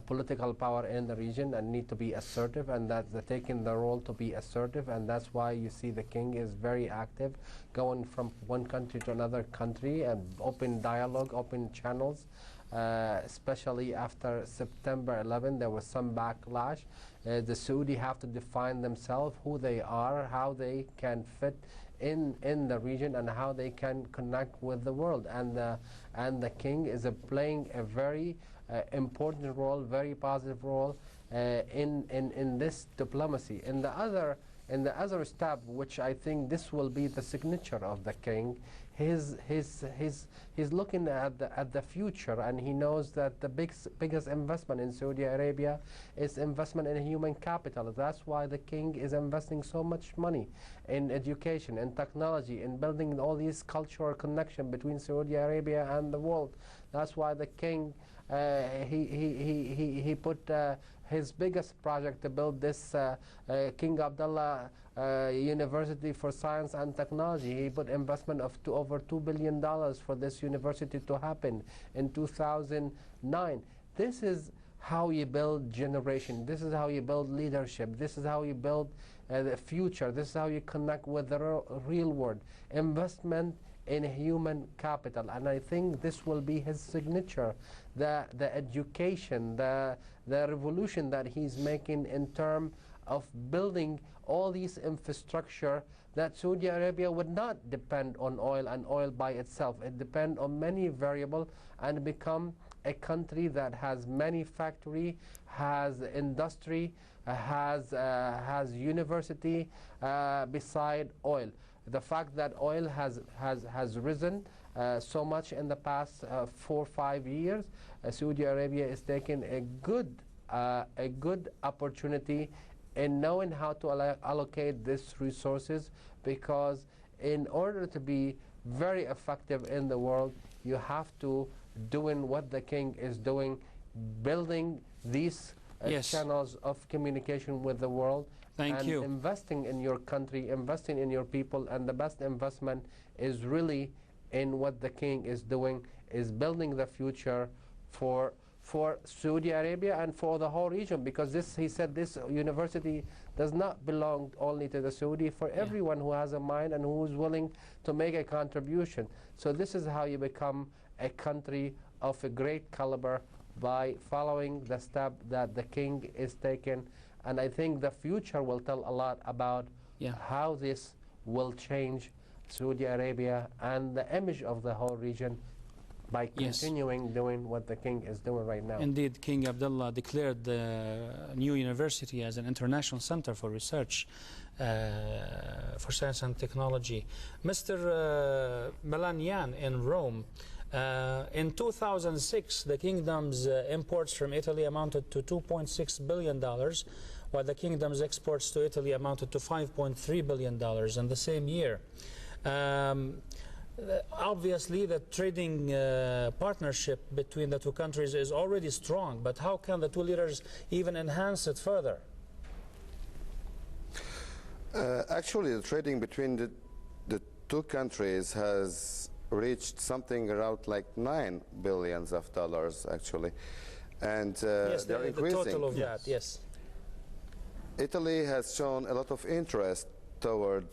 Speaker 11: political power in the region and need to be assertive, and that they're taking the role to be assertive, and that's why you see the king is very active, going from one country to another country and open dialogue, open channels. Especially after September 11, there was some backlash. The Saudi have to define themselves, who they are, how they can fit in the region and how they can connect with the world. And the king is playing a very important role, very positive role in this diplomacy. In the other step, which I think this will be the signature of the king, he's looking at the future, and he knows that the biggest investment in Saudi Arabia is investment in human capital. That's why the king is investing so much money in education, in technology, in building all these cultural connection between Saudi Arabia and the world. That's why the king he put his biggest project to build this King Abdullah University for Science and Technology. He put investment of over $2 billion for this university to happen in 2009. This is how you build generation. This is how you build leadership. This is how you build the future. This is how you connect with the real world. Investment in human capital, and I think this will be his signature. The education, the revolution that he's making in terms of building all these infrastructure, that Saudi Arabia would not depend on oil and oil by itself. It depends on many variables and become a country that has manufacturing, has industry, has university beside oil. The fact that oil has risen so much in the past 4 or 5 years, Saudi Arabia is taking a good opportunity in knowing how to allocate these resources, because in order to be very effective in the world, you have to doing what the king is doing, building these channels of communication with the world.
Speaker 1: Thank you.
Speaker 11: Investing in your country, investing in your people, and the best investment is really in what the king is doing, is building the future for Saudi Arabia and for the whole region, because he said this university does not belong only to the Saudi, for everyone who has a mind and who is willing to make a contribution. So this is how you become a country of a great caliber, by following the step that the king is taking. And I think the future will tell a lot about how this will change Saudi Arabia and the image of the whole region by continuing doing what the king is doing right now.
Speaker 1: Indeed, King Abdullah declared the new university as an international center for research for science and technology. Mr. Melanian in Rome, in 2006, the kingdom's imports from Italy amounted to $2.6 billion, while the kingdom's exports to Italy amounted to $5.3 billion in the same year. Obviously, the trading partnership between the two countries is already strong, but how can the two leaders even enhance it further?
Speaker 10: Actually, the trading between the two countries has reached something around like $9 billion actually, and they're increasing.
Speaker 1: The total of that, yes.
Speaker 10: Italy has shown a lot of interest toward,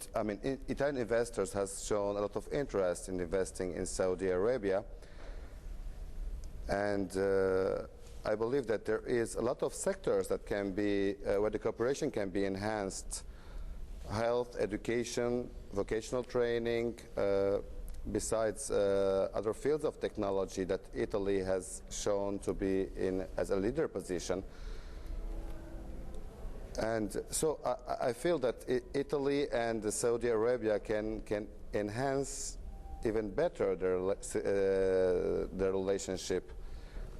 Speaker 10: Italian investors has shown a lot of interest in investing in Saudi Arabia, and I believe that there is a lot of sectors that can be, where the cooperation can be enhanced: health, education, vocational training, besides other fields of technology that Italy has shown to be in as a leader position. And so I feel that Italy and Saudi Arabia can enhance even better their relationship.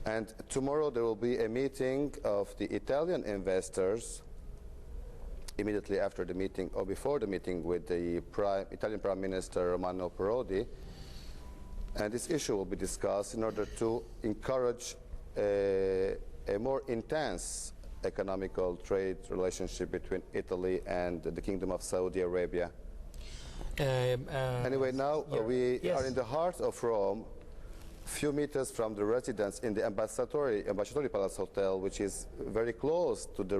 Speaker 10: And tomorrow there will be a meeting of the Italian investors, immediately after the meeting or before the meeting with the Italian Prime Minister Romano Prodi, and this issue will be discussed in order to encourage a more intense economical trade relationship between Italy and the Kingdom of Saudi Arabia. Anyway, now we are in the heart of Rome, few meters from the residence in the Ambasciatori Palace Hotel, which is very close to the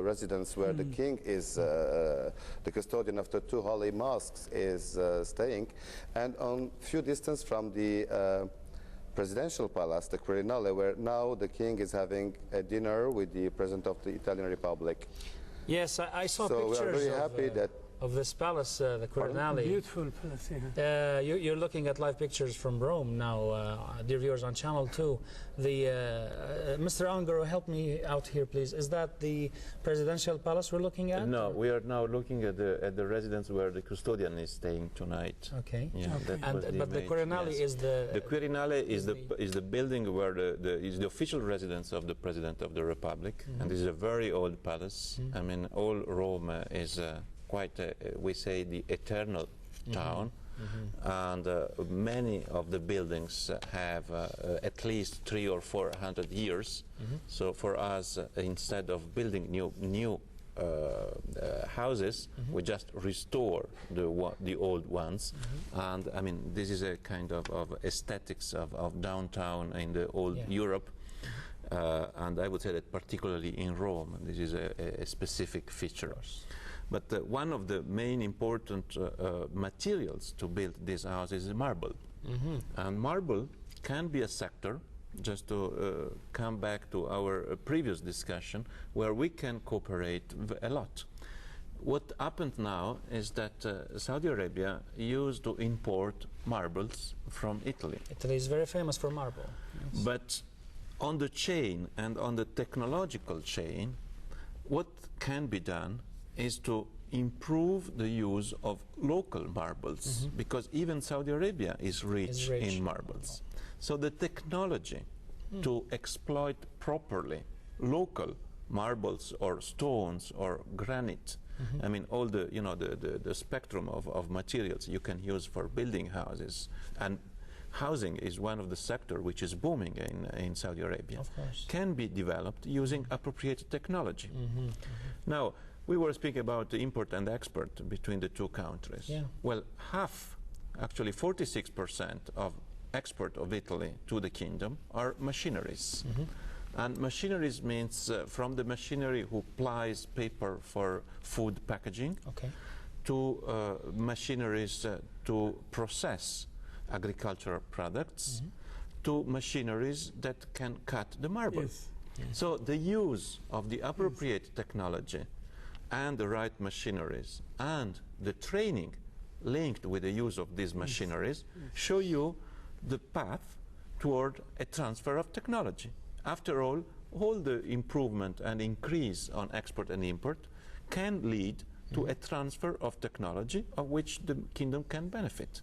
Speaker 10: residence where the king is, the custodian of the two holy mosques is staying, and on few distance from the presidential palace, the Quirinale, where now the king is having a dinner with the president of the Italian Republic.
Speaker 1: Yes, I saw pictures.
Speaker 10: So we are very happy that
Speaker 1: of this palace, the Quirinale.
Speaker 3: Beautiful palace, yeah.
Speaker 1: You're looking at live pictures from Rome now, dear viewers on Channel 2. Mr. Angaro, help me out here, please. Is that the presidential palace we're looking at?
Speaker 7: No, we are now looking at the residence where the custodian is staying tonight.
Speaker 1: Okay.
Speaker 7: Yeah,
Speaker 1: okay. But the Quirinale is the
Speaker 7: Quirinale is the building where is the official residence of the President of the Republic, and this is a very old palace. I mean, all Rome is quite, we say, the eternal town, and many of the buildings have at least 300 or 400 years. So for us, instead of building new houses, we just restore the old ones, and I mean, this is a kind of aesthetics of downtown in the old Europe. And I would say that particularly in Rome, this is a specific feature. But one of the main important materials to build this house is marble. And marble can be a sector, just to come back to our previous discussion, where we can cooperate a lot. What happened now is that Saudi Arabia used to import marbles from Italy.
Speaker 1: Italy is very famous for marble. Yes.
Speaker 7: But on the chain and on the technological chain, what can be done is to improve the use of local marbles, because even Saudi Arabia is rich in marbles. So the technology to exploit properly local marbles or stones or granite, I mean, all the, you know, the spectrum of materials you can use for building houses, and housing is one of the sectors which is booming in Saudi Arabia, can be developed using appropriate technology. Now, we were speaking about the import and export between the two countries. Well, half, actually 46% of export of Italy to the kingdom are machineries. And machineries means from the machinery who plies paper for food packaging to machineries to process agricultural products, to machineries that can cut the marble. So the use of the appropriate technology and the right machineries and the training linked with the use of these machineries show you the path toward a transfer of technology. After all the improvement and increase on export and import can lead to a transfer of technology of which the kingdom can benefit.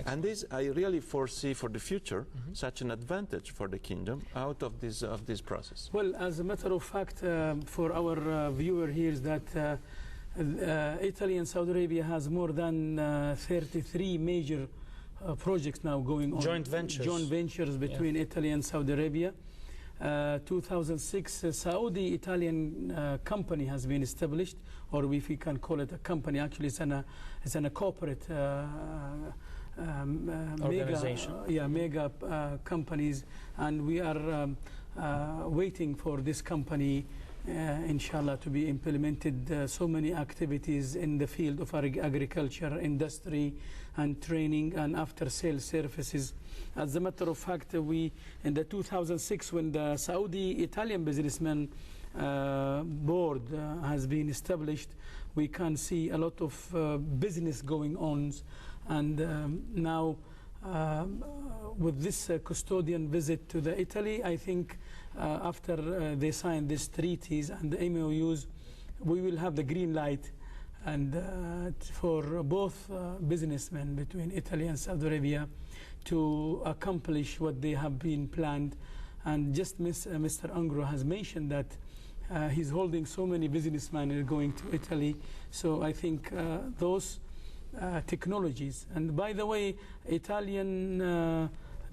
Speaker 7: And this I really foresee for the future such an advantage for the kingdom out of this process.
Speaker 3: Well, as a matter of fact, for our viewer here is that Italy and Saudi Arabia has more than 33 major projects now going on.
Speaker 1: Joint ventures.
Speaker 3: Joint ventures between Italy and Saudi Arabia. 2006, a Saudi-Italian company has been established, or if we can call it a company, actually it's a corporate
Speaker 1: organization.
Speaker 3: Mega companies, and we are waiting for this company, inshallah, to be implemented. So many activities in the field of agriculture, industry, and training, and after-sales services. As a matter of fact, we in the 2006, when the Saudi-Italian businessman board has been established, we can see a lot of business going on. And now, with this custodian visit to the Italy, I think after they sign these treaties and the MOUs, we will have the green light, and for both businessmen between Italy and Saudi Arabia to accomplish what they have been planned. And just Mr. Angro has mentioned that he's holding so many businessmen going to Italy. So I think those technologies, and by the way, Italian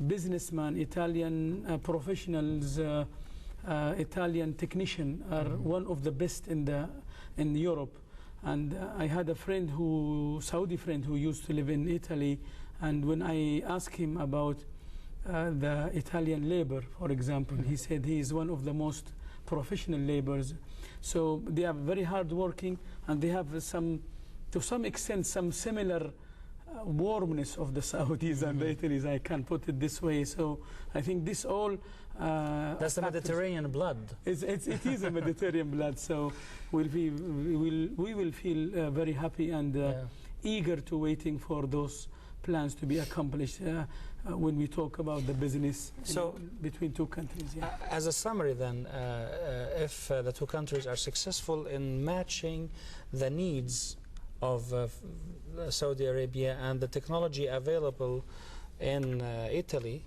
Speaker 3: businessmen, Italian professionals, Italian technicians are one of the best in Europe. And I had a friend Saudi friend who used to live in Italy, and when I asked him about the Italian labor, for example, he said he is one of the most professional laborers. So they are very hard working, and they have to some extent, some similar warmness of the Saudis and the Italis, I can put it this way. So I think this all
Speaker 1: that's the Mediterranean blood.
Speaker 3: It is a Mediterranean blood. So we will feel very happy and eager to waiting for those plans to be accomplished when we talk about the business between two countries. Yeah.
Speaker 1: As a summary then, if the two countries are successful in matching the needs of Saudi Arabia and the technology available in Italy,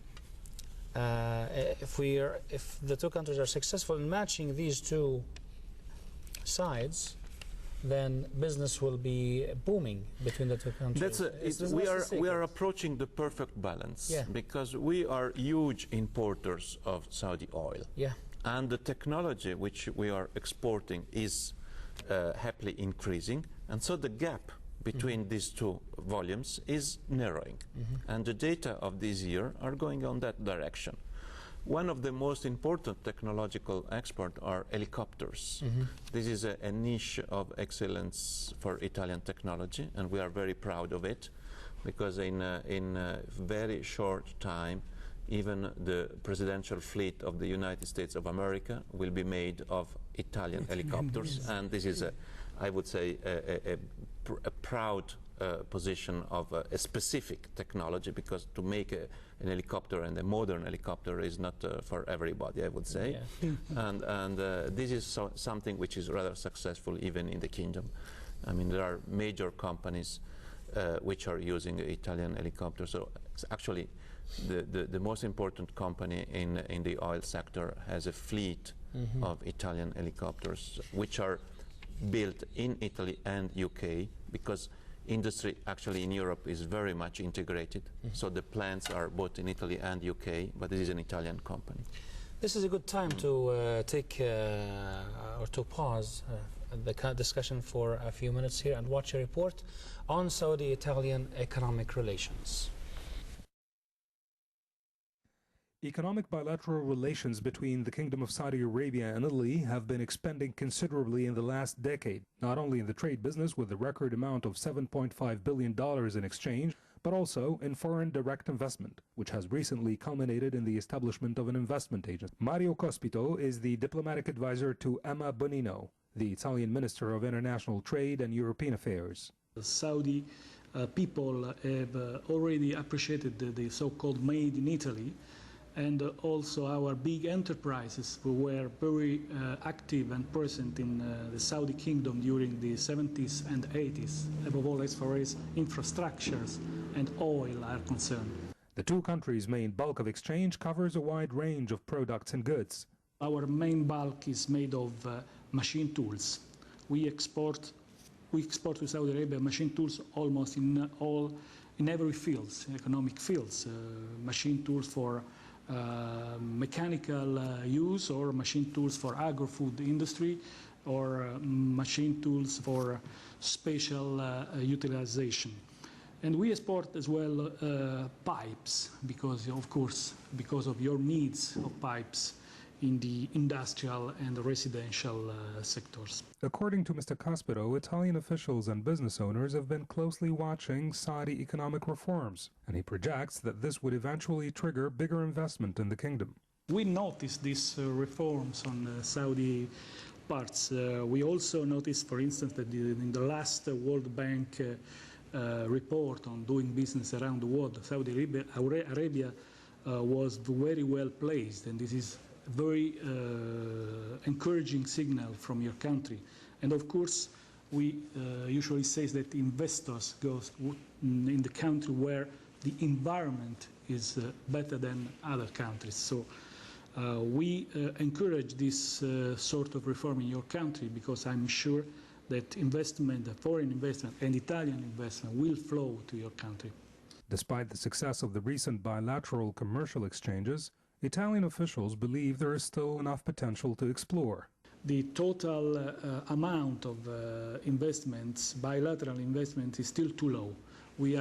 Speaker 1: if the two countries are successful in matching these two sides, then business will be booming between the two countries.
Speaker 7: We are approaching the perfect balance, because we are huge importers of Saudi oil, and the technology which we are exporting is happily increasing, and so the gap between these two volumes is narrowing, and the data of this year are going on that direction. One of the most important technological exports are helicopters. This is a niche of excellence for Italian technology, and we are very proud of it, because in a very short time, even the presidential fleet of the United States of America will be made of Italian helicopters, and this is, I would say, a proud position of a specific technology, because to make an helicopter, and a modern helicopter, is not for everybody, I would say. And this is something which is rather successful even in the kingdom. I mean, there are major companies which are using Italian helicopters. So actually, the most important company in the oil sector has a fleet of Italian helicopters, which are built in Italy and UK, because industry actually in Europe is very much integrated. So the plants are both in Italy and UK, but this is an Italian company.
Speaker 1: This is a good time to take or to pause the discussion for a few minutes here and watch a report on Saudi-Italian economic relations.
Speaker 4: Economic bilateral relations between the Kingdom of Saudi Arabia and Italy have been expanding considerably in the last decade, not only in the trade business with a record amount of $7.5 billion in exchange, but also in foreign direct investment, which has recently culminated in the establishment of an investment agency. Mario Cospito is the diplomatic advisor to Emma Bonino, the Italian Minister of International Trade and European Affairs.
Speaker 12: The Saudi people have already appreciated the so-called Made in Italy, and also our big enterprises who were very active and present in the Saudi kingdom during the 70s and 80s, above all as far as infrastructures and oil are concerned.
Speaker 4: The two countries' main bulk of exchange covers a wide range of products and goods.
Speaker 12: Our main bulk is made of machine tools. We export to Saudi Arabia machine tools almost in every fields, economic fields, machine tools for mechanical use, or machine tools for agro-food industry, or machine tools for spatial utilization. And we export as well pipes, because of course, because of your needs of pipes in the industrial and residential sectors.
Speaker 4: According to Mr. Cospito, Italian officials and business owners have been closely watching Saudi economic reforms, and he projects that this would eventually trigger bigger investment in the kingdom.
Speaker 12: We noticed these reforms on the Saudi parts. We also noticed, for instance, that in the last World Bank report on doing business around the world, Saudi Arabia was very well placed, and this is very encouraging signal from your country. And of course, we usually say that investors go in the country where the environment is better than other countries. So we encourage this sort of reform in your country, because I'm sure that investment, foreign investment and Italian investment will flow to your country.
Speaker 4: Despite the success of the recent bilateral commercial exchanges, Italian officials believe there is still enough potential to explore.
Speaker 12: The total amount of investments, bilateral investments, is still too low. We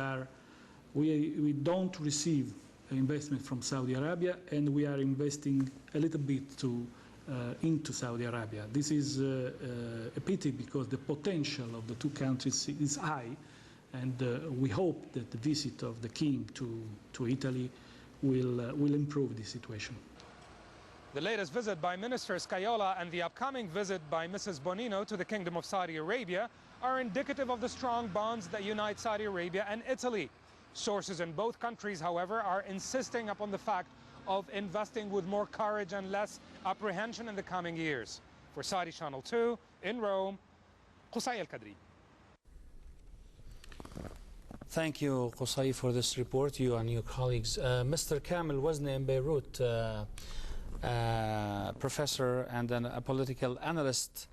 Speaker 12: don't receive investment from Saudi Arabia, and we are investing a little bit into Saudi Arabia. This is a pity, because the potential of the two countries is high, And we hope that the visit of the king to Italy will improve the situation.
Speaker 6: The latest visit by Minister Scajola and the upcoming visit by Mrs. Bonino to the Kingdom of Saudi Arabia are indicative of the strong bonds that unite Saudi Arabia and Italy. Sources in both countries, however, are insisting upon the fact of investing with more courage and less apprehension in the coming years. For Saudi Channel 2, in Rome, Qusay Al-Kadri.
Speaker 1: Thank you, Qusay, for this report, you and your colleagues. Mr. Kamel Wazni in Beirut, professor and a political analyst.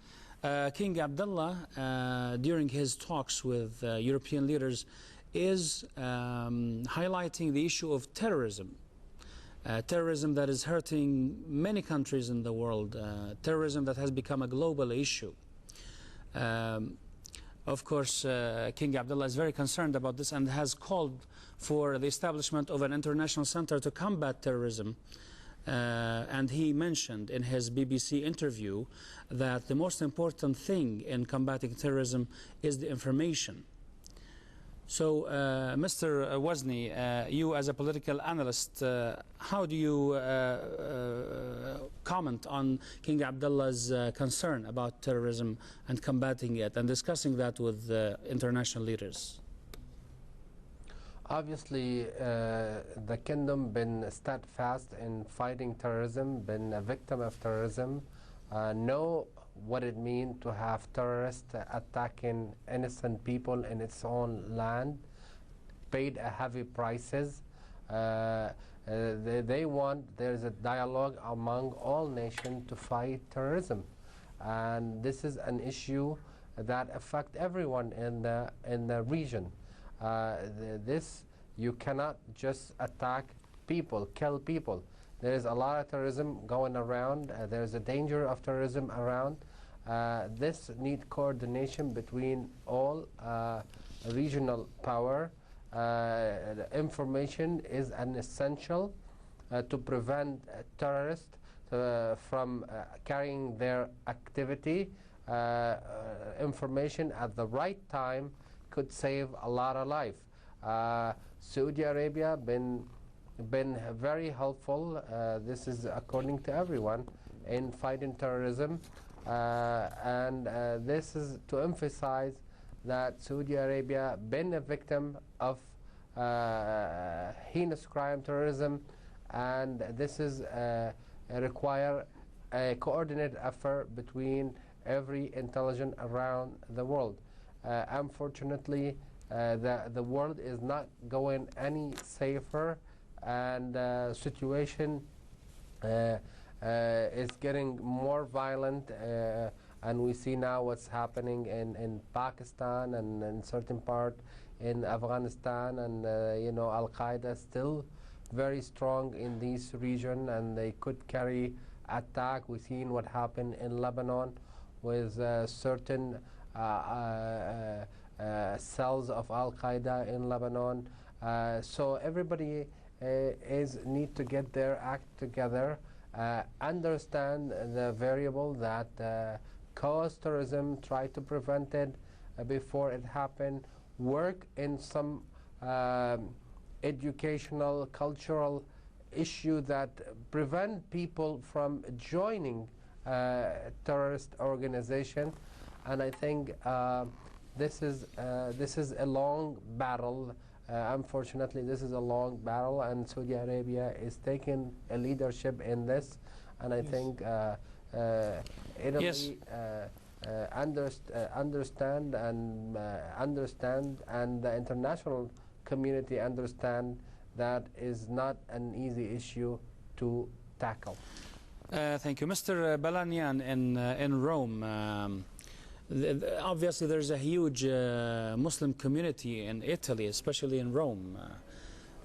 Speaker 1: King Abdullah, during his talks with European leaders, is highlighting the issue of terrorism. Terrorism that is hurting many countries in the world, terrorism that has become a global issue. Of course, King Abdullah is very concerned about this and has called for the establishment of an international center to combat terrorism. And he mentioned in his BBC interview that the most important thing in combating terrorism is the information. So, Mr. Wazni, you as a political analyst, how do you comment on King Abdullah's concern about terrorism and combating it and discussing that with international leaders?
Speaker 11: Obviously, the kingdom been steadfast in fighting terrorism, been a victim of terrorism, know what it means to have terrorists attacking innocent people in its own land, paid a heavy prices. They want, there's a dialogue among all nations to fight terrorism. And this is an issue that affects everyone in the region. This, you cannot just attack people, kill people. There is a lot of terrorism going around. There's a danger of terrorism around. This needs coordination between all regional power. Information is an essential to prevent terrorists from carrying their activity. Information at the right time could save a lot of life. Saudi Arabia been very helpful. This is according to everyone in fighting terrorism, and this is to emphasize that Saudi Arabia been a victim of heinous crime, terrorism, and this is require a coordinated effort between every intelligence around the world. Unfortunately, the world is not going any safer, and situation is getting more violent, and we see now what's happening in Pakistan and in certain part in Afghanistan, and you know, Al-Qaeda is still very strong in this region, and they could carry attack. We've seen what happened in Lebanon with certain cells of Al-Qaeda in Lebanon. So everybody need to get their act together, understand the variable that cause terrorism, try to prevent it before it happen, work in some educational, cultural issue that prevent people from joining terrorist organization. And I think this is a long battle. Unfortunately, this is a long battle, and Saudi Arabia is taking a leadership in this. And I think Italy understand, and the international community understand that is not an easy issue to tackle.
Speaker 1: Thank you. Mr. Balanian in Rome. Obviously, there's a huge Muslim community in Italy, especially in Rome.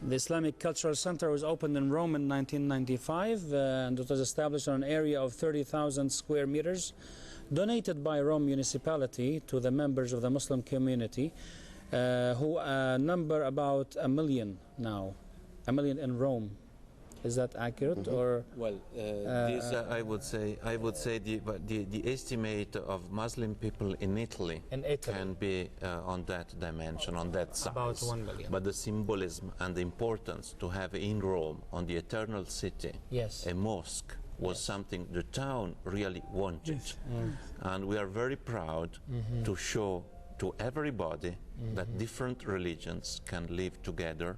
Speaker 1: The Islamic Cultural Center was opened in Rome in 1995, and it was established on an area of 30,000 square meters, donated by Rome municipality to the members of the Muslim community, who number about 1 million now, 1 million in Rome. Is that accurate? Or
Speaker 7: well, I would say the estimate of Muslim people in Italy can be on that dimension, on that size.
Speaker 1: About 1 million.
Speaker 7: But the symbolism and the importance to have in Rome, on the Eternal City, a mosque was something the town really wanted. And we are very proud to show to everybody that different religions can live together.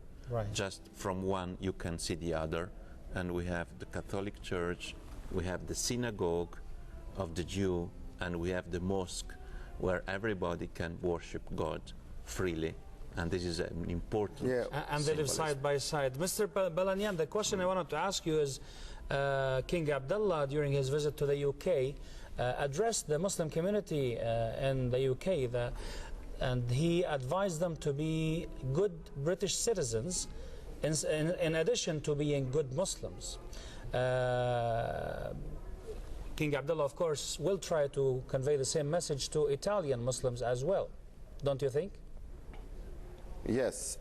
Speaker 7: Just from one you can see the other. And we have the Catholic Church, we have the synagogue of the Jew, and we have the mosque where everybody can worship God freely. And this is an important
Speaker 1: and they live side by side. Mr. Balanyan, the question I wanted to ask you is, King Abdullah, during his visit to the UK, addressed the Muslim community in the UK, and he advised them to be good British citizens in addition to being good Muslims. King Abdullah, of course, will try to convey the same message to Italian Muslims as well, don't you think?
Speaker 10: Yes,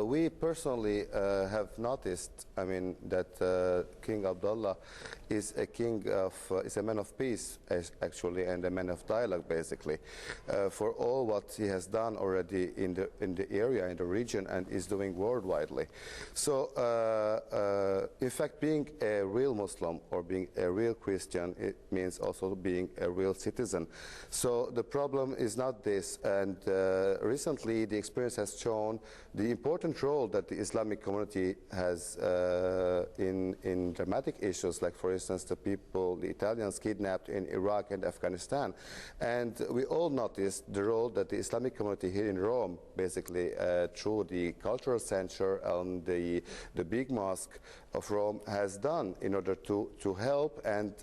Speaker 10: we personally have noticed, I mean, that King Abdullah is a is a man of peace, actually, and a man of dialogue, basically, for all what he has done already in the area, in the region, and is doing worldwidely. So, in fact, being a real Muslim or being a real Christian, it means also being a real citizen. So the problem is not this, and recently the experience has shown the important role that the Islamic community has in dramatic issues, like, for instance, the Italians kidnapped in Iraq and Afghanistan. And we all noticed the role that the Islamic community here in Rome, basically through the cultural center and the big mosque of Rome, has done in order to help and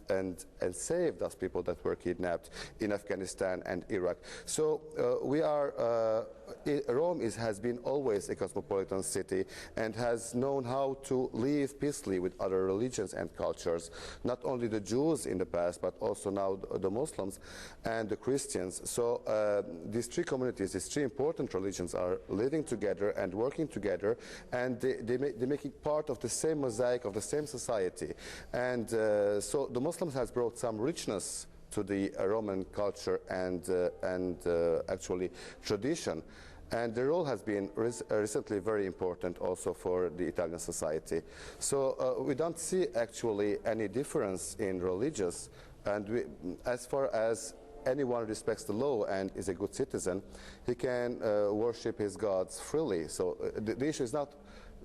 Speaker 10: save those people that were kidnapped in Afghanistan and Iraq. So we are Rome has been always a cosmopolitan city and has known how to live peacefully with other religions and cultures, not only the Jews in the past, but also now the Muslims and the Christians. So these three communities, these three important religions, are living together and working together, and they're making part of the same mosaic of the same society. And so the Muslims has brought some richness to the Roman culture and actually tradition. And the role has been recently very important also for the Italian society. So we don't see actually any difference in religious, and as far as anyone respects the law and is a good citizen, he can worship his gods freely. So the issue is not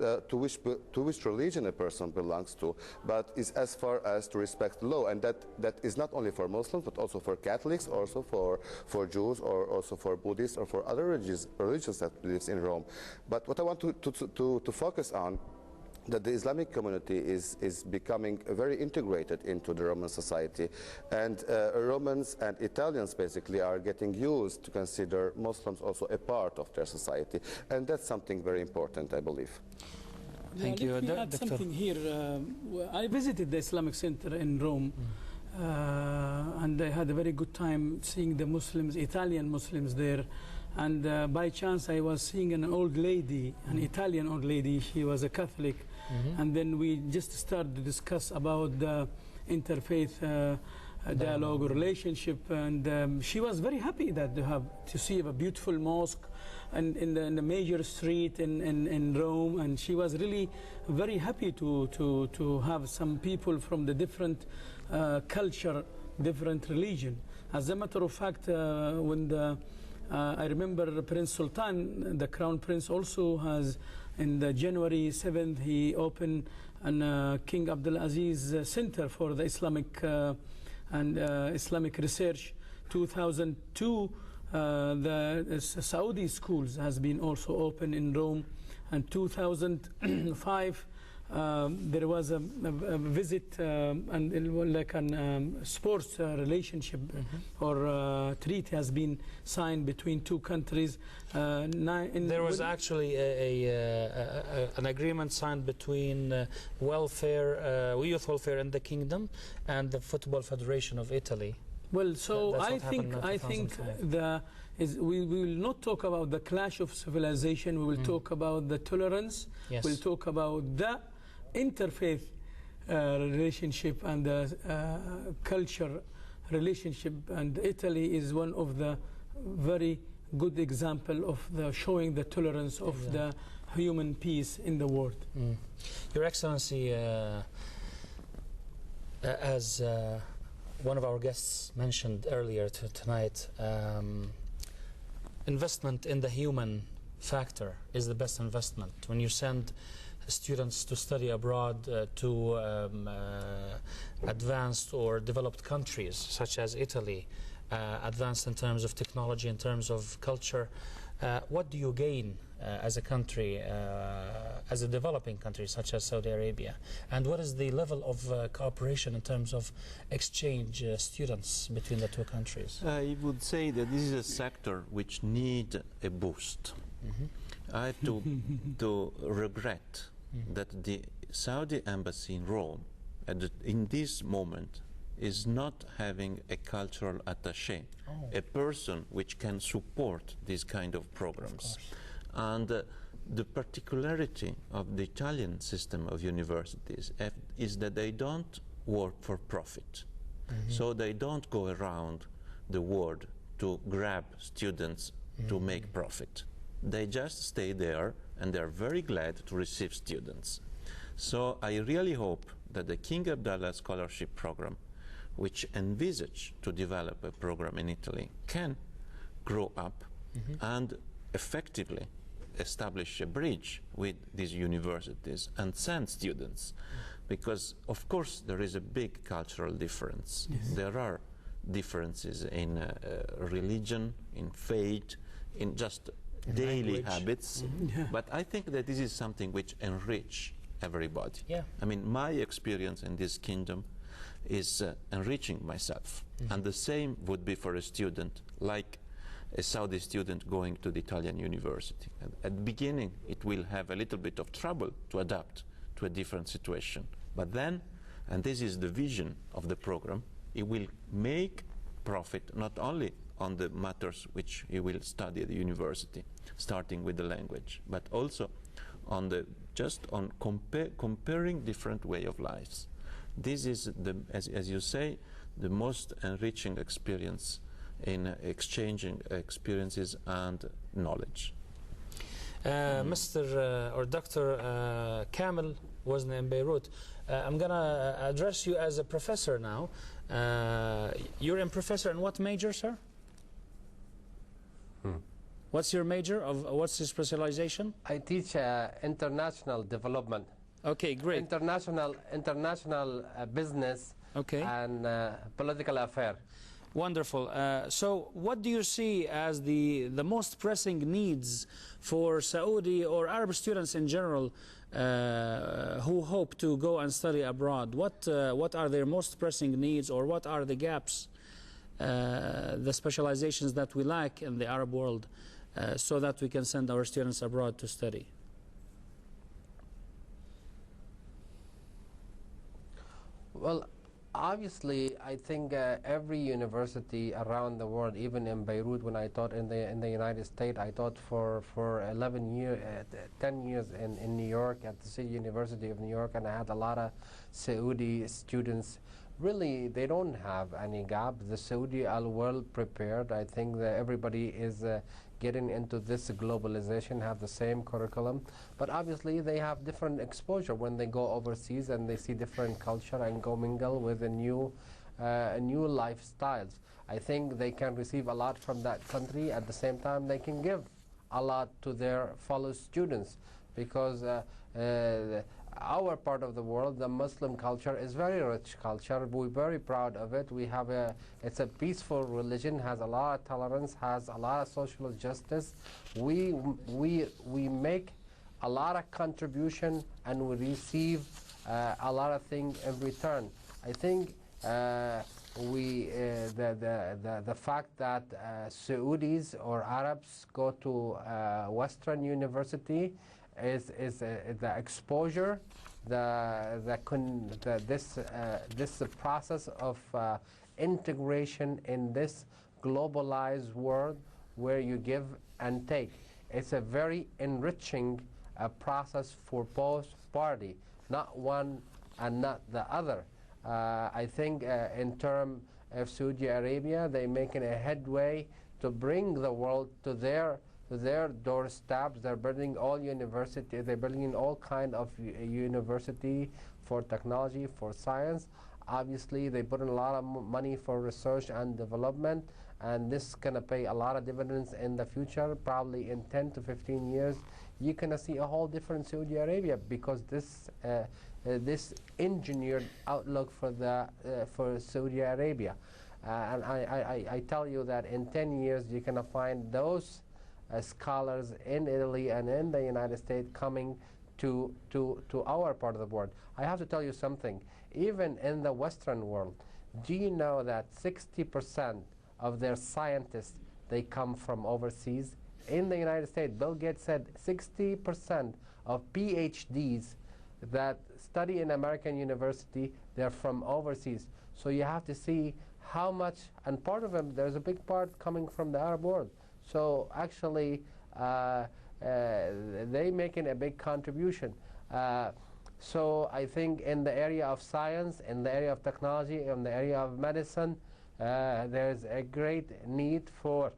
Speaker 10: to which religion a person belongs to, but is as far as to respect the law, and that is not only for Muslims but also for Catholics, also for Jews, or also for Buddhists, or for other religions that lives in Rome. But what I want to focus on, that the Islamic community is becoming very integrated into the Roman society, and Romans and Italians basically are getting used to consider Muslims also a part of their society, and that's something very important, I believe.
Speaker 1: Thank you.
Speaker 3: Let me add something here. I visited the Islamic Center in Rome, and I had a very good time seeing the Muslims, Italian Muslims there. And by chance I was seeing an old lady, an Italian old lady. She was a Catholic. And then we just started to discuss about the interfaith dialogue or relationship, and she was very happy that to see a beautiful mosque and in the major street in Rome, and she was really very happy to have some people from the different culture, different religion. As a matter of fact, when I remember Prince Sultan, the Crown Prince, also has, in the January 7th, he opened an King Abdulaziz Center for the Islamic and Islamic Research. 2002, the Saudi schools has been also open in Rome, and 2005 there was a visit and like a sports relationship or treaty has been signed between two countries.
Speaker 1: There was actually an agreement signed between welfare, youth welfare in the kingdom and the Football Federation of Italy.
Speaker 3: Well, so I think we will not talk about the clash of civilization. We will talk about the tolerance.
Speaker 1: Yes.
Speaker 3: We'll talk about the interfaith relationship and the culture relationship, and Italy is one of the very good example of the showing the tolerance of the human peace in the world.
Speaker 1: Your Excellency, as one of our guests mentioned earlier tonight, investment in the human factor is the best investment. When you send students to study abroad to advanced or developed countries such as Italy, advanced in terms of technology, in terms of culture, what do you gain as a country, as a developing country such as Saudi Arabia? And what is the level of cooperation in terms of exchange students between the two countries?
Speaker 7: I would say that this is a sector which needs a boost. I have to regret that the Saudi embassy in Rome in this moment is not having a cultural attaché, a person which can support these kind of programs. And the particularity of the Italian system of universities is that they don't work for profit. So they don't go around the world to grab students to make profit. They just stay there, and they're very glad to receive students. So I really hope that the King Abdullah Scholarship Program, which envisage to develop a program in Italy, can grow up and effectively establish a bridge with these universities and send students. Because, of course, there is a big cultural difference. There are differences in religion, in faith, in just daily habits. But I think that this is something which enrich everybody. I mean, my experience in this kingdom is enriching myself. And the same would be for a student, like a Saudi student going to the Italian university. At the beginning, it will have a little bit of trouble to adapt to a different situation. But then, and this is the vision of the program, it will make profit not only on the matters which he will study at the university, starting with the language, but also on the comparing different way of lives. This is, as you say, the most enriching experience in exchanging experiences and knowledge.
Speaker 1: Mr. or Dr. Kamel was in Beirut. I'm going to address you as a professor now. You're a professor in what major, sir? What's your major? What's your specialization?
Speaker 11: I teach international development.
Speaker 1: Okay, great.
Speaker 11: International business and political affairs.
Speaker 1: Wonderful. So what do you see as the most pressing needs for Saudi or Arab students in general who hope to go and study abroad? What are their most pressing needs, or what are the gaps, the specializations that we lack in the Arab world, so that we can send our students abroad to study?
Speaker 11: Well, obviously, I think every university around the world, even in Beirut, when I taught in the United States, I taught for 10 years in New York at the City University of New York, and I had a lot of Saudi students. Really, they don't have any gap. The Saudi are well prepared. I think that everybody is getting into this globalization, have the same curriculum, but obviously they have different exposure when they go overseas and they see different culture and go mingle with the new lifestyles. I think they can receive a lot from that country. At the same time, they can give a lot to their fellow students, because our part of the world, the Muslim culture, is very rich culture. We're very proud of it. We have it's a peaceful religion, has a lot of tolerance, has a lot of social justice. We make a lot of contribution, and we receive a lot of things in return. I think the fact that Saudis or Arabs go to Western university is the exposure, this process of integration in this globalized world where you give and take. It's a very enriching process for both parties, not one and not the other. I think in terms of Saudi Arabia, they're making a headway to bring the world to their doorsteps. They're building all universities. They're building all kind of university for technology, for science. Obviously, they put in a lot of money for research and development, and this is going to pay a lot of dividends in the future. Probably in 10 to 15 years, you're going to see a whole different Saudi Arabia, because this engineered outlook for Saudi Arabia. And I tell you that in 10 years, you're going to find those scholars in Italy and in the United States coming to our part of the world. I have to tell you something. Even in the Western world, do you know that 60% of their scientists, they come from overseas? In the United States, Bill Gates said 60% of PhDs that study in American university, they're from overseas. So you have to see how much, and part of them, there's a big part coming from the Arab world. So actually, they making a big contribution. So I think in the area of science, in the area of technology, in the area of medicine, there's a great need for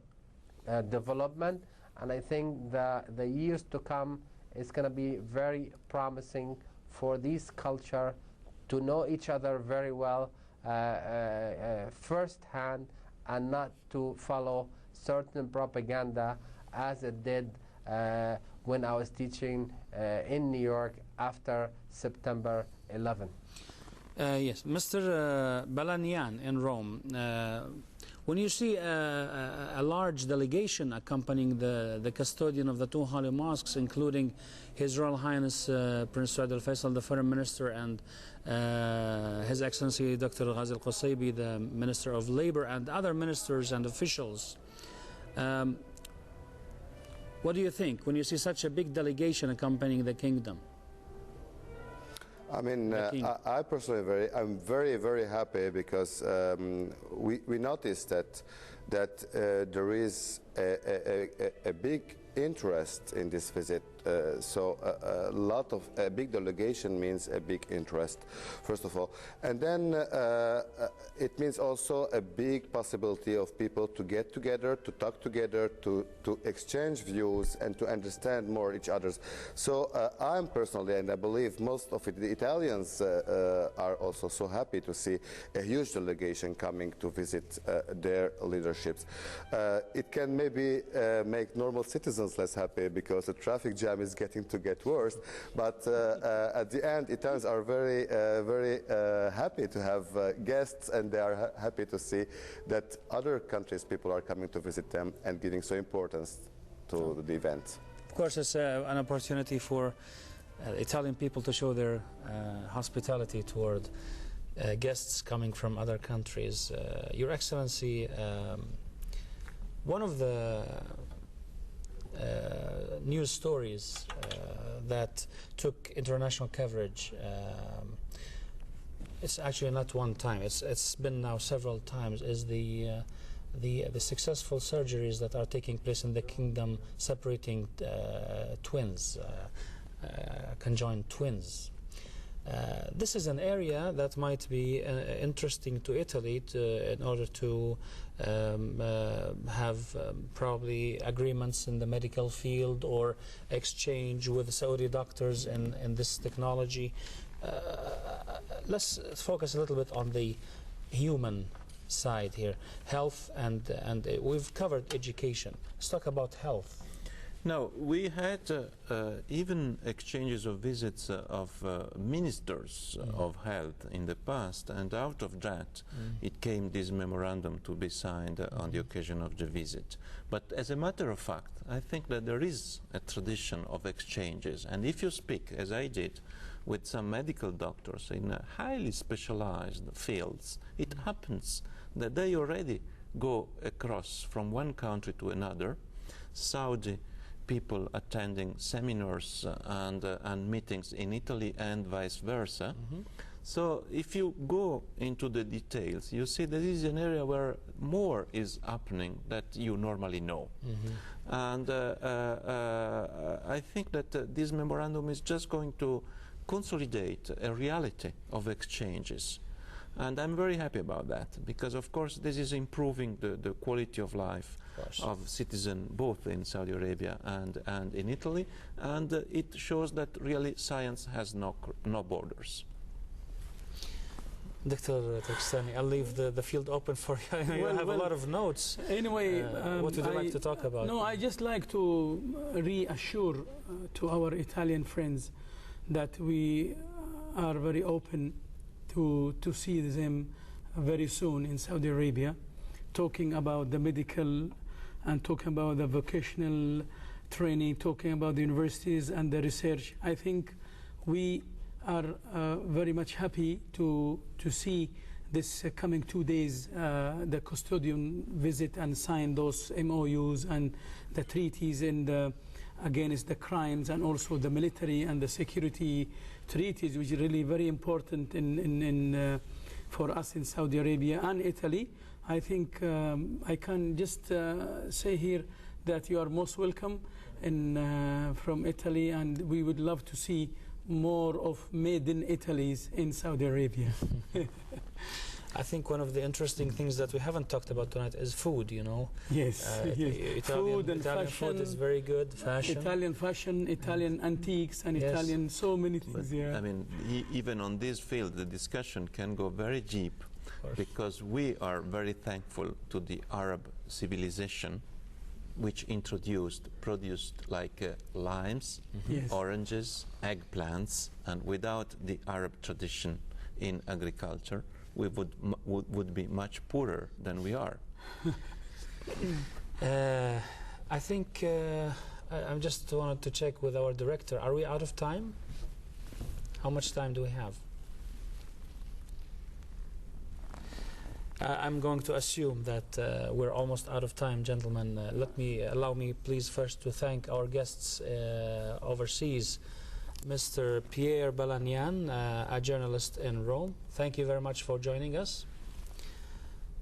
Speaker 11: development, and I think the years to come is going to be very promising for this culture to know each other very well firsthand, and not to follow certain propaganda as it did when I was teaching in New York after September 11.
Speaker 1: Yes, Mr. Balanian in Rome, when you see a large delegation accompanying the custodian of the two holy mosques, including His Royal Highness Prince Saud Al Faisal, the Foreign Minister, and His Excellency Dr. Ghazi Al Qusaybi, the Minister of Labor, and other ministers and officials, what do you think when you see such a big delegation accompanying the kingdom?
Speaker 10: I mean, I personally I'm very, very happy, because we noticed that there is a big interest in this visit. So a big delegation means a big interest, first of all. And then it means also a big possibility of people to get together, to talk together, to exchange views, and to understand more each other's. So I'm personally, and I believe most of the Italians are also so happy to see a huge delegation coming to visit their leaderships. It can maybe make normal citizens less happy, because the traffic jam is getting worse, but at the end, Italians are very, very happy to have guests, and they are happy to see that other countries' people are coming to visit them and giving so importance to the event.
Speaker 1: Of course, it's an opportunity for Italian people to show their hospitality toward guests coming from other countries. Your Excellency, one of the news stories that took international coverage, it's actually not one time, it's been now several times, is the successful surgeries that are taking place in the kingdom separating twins, conjoined twins. This is an area that might be interesting to Italy in order to have probably agreements in the medical field, or exchange with Saudi doctors in this technology. Let's focus a little bit on the human side here, health, and we've covered education. Let's talk about health.
Speaker 7: Now, we had even exchanges of visits of ministers of health in the past, and out of that it came this memorandum to be signed on the occasion of the visit. But as a matter of fact, I think that there is a tradition of exchanges, and if you speak, as I did, with some medical doctors in highly specialized fields, it happens that they already go across from one country to another. Saudi people attending seminars and meetings in Italy and vice versa. So if you go into the details, you see that this is an area where more is happening that you normally know. And I think that this memorandum is just going to consolidate a reality of exchanges. And I'm very happy about that, because of course this is improving the quality of life of citizens both in Saudi Arabia and in Italy, and it shows that really science has no borders.
Speaker 1: Dr. Turkistani, I'll leave the field open for you. You have a lot of notes.
Speaker 3: Anyway,
Speaker 1: what would you like to talk about?
Speaker 3: No, I just like to reassure to our Italian friends that we are very open to see them very soon in Saudi Arabia, talking about the medical and talking about the vocational training, talking about the universities and the research. I think we are very much happy to see this coming 2 days, the custodian visit and sign those MOUs and the treaties and against the crimes, and also the military and the security treaties, which is really very important for us in Saudi Arabia and Italy. I think I can just say here that you are most welcome from Italy, and we would love to see more of made in Italy's in Saudi Arabia.
Speaker 1: I think one of the interesting things that we haven't talked about tonight is food, you know.
Speaker 3: Yes, yes. Food and
Speaker 1: Italian
Speaker 3: fashion.
Speaker 1: Food is very good. Fashion.
Speaker 3: Italian fashion, Italian antiques, and
Speaker 1: Yes.
Speaker 3: Italian so many things.
Speaker 7: I mean, even on this field, the discussion can go very deep, because we are very thankful to the Arab civilization, which produced like limes,
Speaker 3: Yes.
Speaker 7: oranges, eggplants, and without the Arab tradition in agriculture, we would be much poorer than we are.
Speaker 1: I think I just wanted to check with our director. Are we out of time? How much time do we have? I'm going to assume that we're almost out of time, gentlemen. Allow me please first to thank our guests overseas. Mr. Pierre Balagnan, a journalist in Rome. Thank you very much for joining us.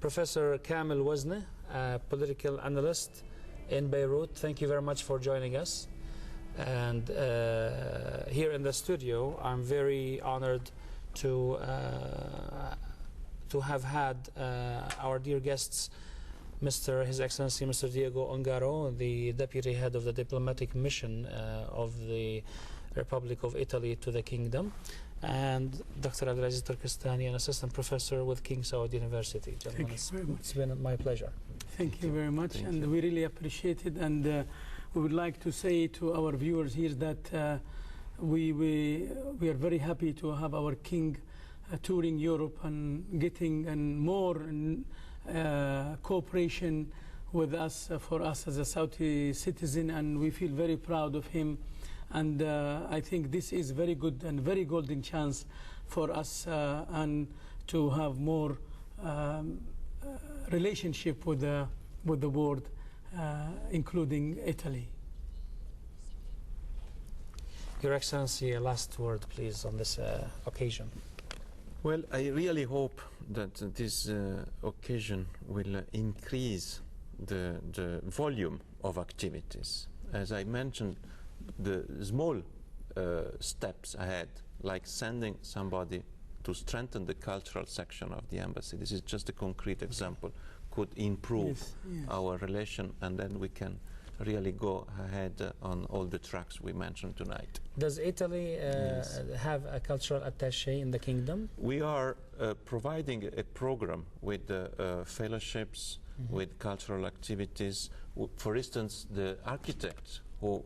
Speaker 1: Professor Kamel Wazne, a political analyst in Beirut. Thank you very much for joining us. And here in the studio, I'm very honored to have had our dear guests, His Excellency Mr. Diego Ongaro, the Deputy Head of the Diplomatic Mission of the Republic of Italy to the Kingdom, and Dr. Abdulaziz Turkistani, an Assistant Professor with King Saud University. Gentlemen,
Speaker 3: Thank you very much.
Speaker 1: It's been my pleasure.
Speaker 3: Thank you very much,
Speaker 7: Thank
Speaker 3: and
Speaker 7: you.
Speaker 3: we really appreciate it. And we would like to say to our viewers here that we are very happy to have our King touring Europe and getting more cooperation with us for us as a Saudi citizen, and we feel very proud of him. And I think this is very good and very golden chance for us and to have more relationship with the world, including Italy.
Speaker 1: Your Excellency, a last word, please, on this occasion.
Speaker 7: Well, I really hope that this occasion will increase the volume of activities. As I mentioned, the small steps ahead, like sending somebody to strengthen the cultural section of the embassy. This is just a concrete example, could improve our relation, and then we can really go ahead on all the tracks we mentioned tonight.
Speaker 1: Does Italy have a cultural attaché in the kingdom?
Speaker 7: We are providing a program with fellowships, with cultural activities. For instance, the architect who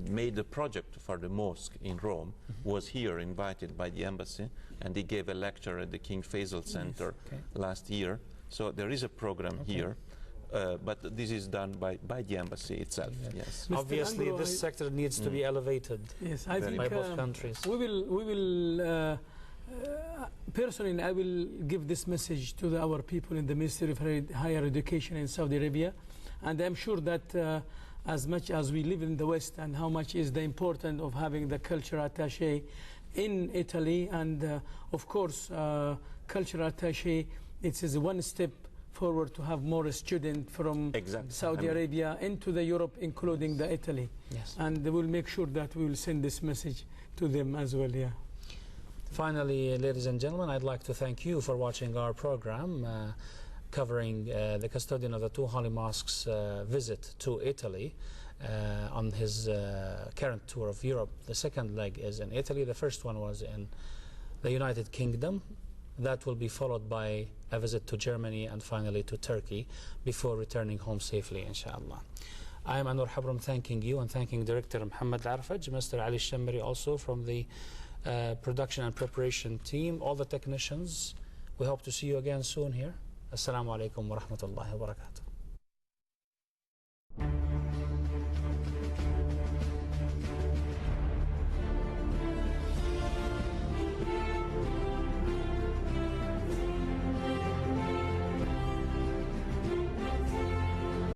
Speaker 7: made the project for the mosque in Rome was here invited by the embassy, and he gave a lecture at the King Faisal Center last year. So there is a program here. But this is done by the embassy itself. Yes.
Speaker 1: Obviously,
Speaker 3: Angro,
Speaker 1: this sector needs to be elevated.
Speaker 3: Yes, I think
Speaker 1: by both countries.
Speaker 3: We will personally, I will give this message to our people in the Ministry of Higher Education in Saudi Arabia, and I'm sure that as much as we live in the West, and how much is the importance of having the cultural attaché in Italy, and of course, cultural attaché, it is one step forward to have more students from Saudi Arabia into the Europe, including the Italy.
Speaker 1: Yes.
Speaker 3: And we'll make sure that we will send this message to them as well. Yeah.
Speaker 1: Finally, ladies and gentlemen, I'd like to thank you for watching our program covering the custodian of the two holy mosques' visit to Italy on his current tour of Europe. The second leg is in Italy. The first one was in the United Kingdom. That will be followed by a visit to Germany and finally to Turkey before returning home safely, inshallah. I am Anur Habram thanking you and thanking Director Muhammad Arfaj, Mr. Ali Shamri also from the production and preparation team, all the technicians. We hope to see you again soon here. Assalamu alaikum wa rahmatullahi wa barakatuh.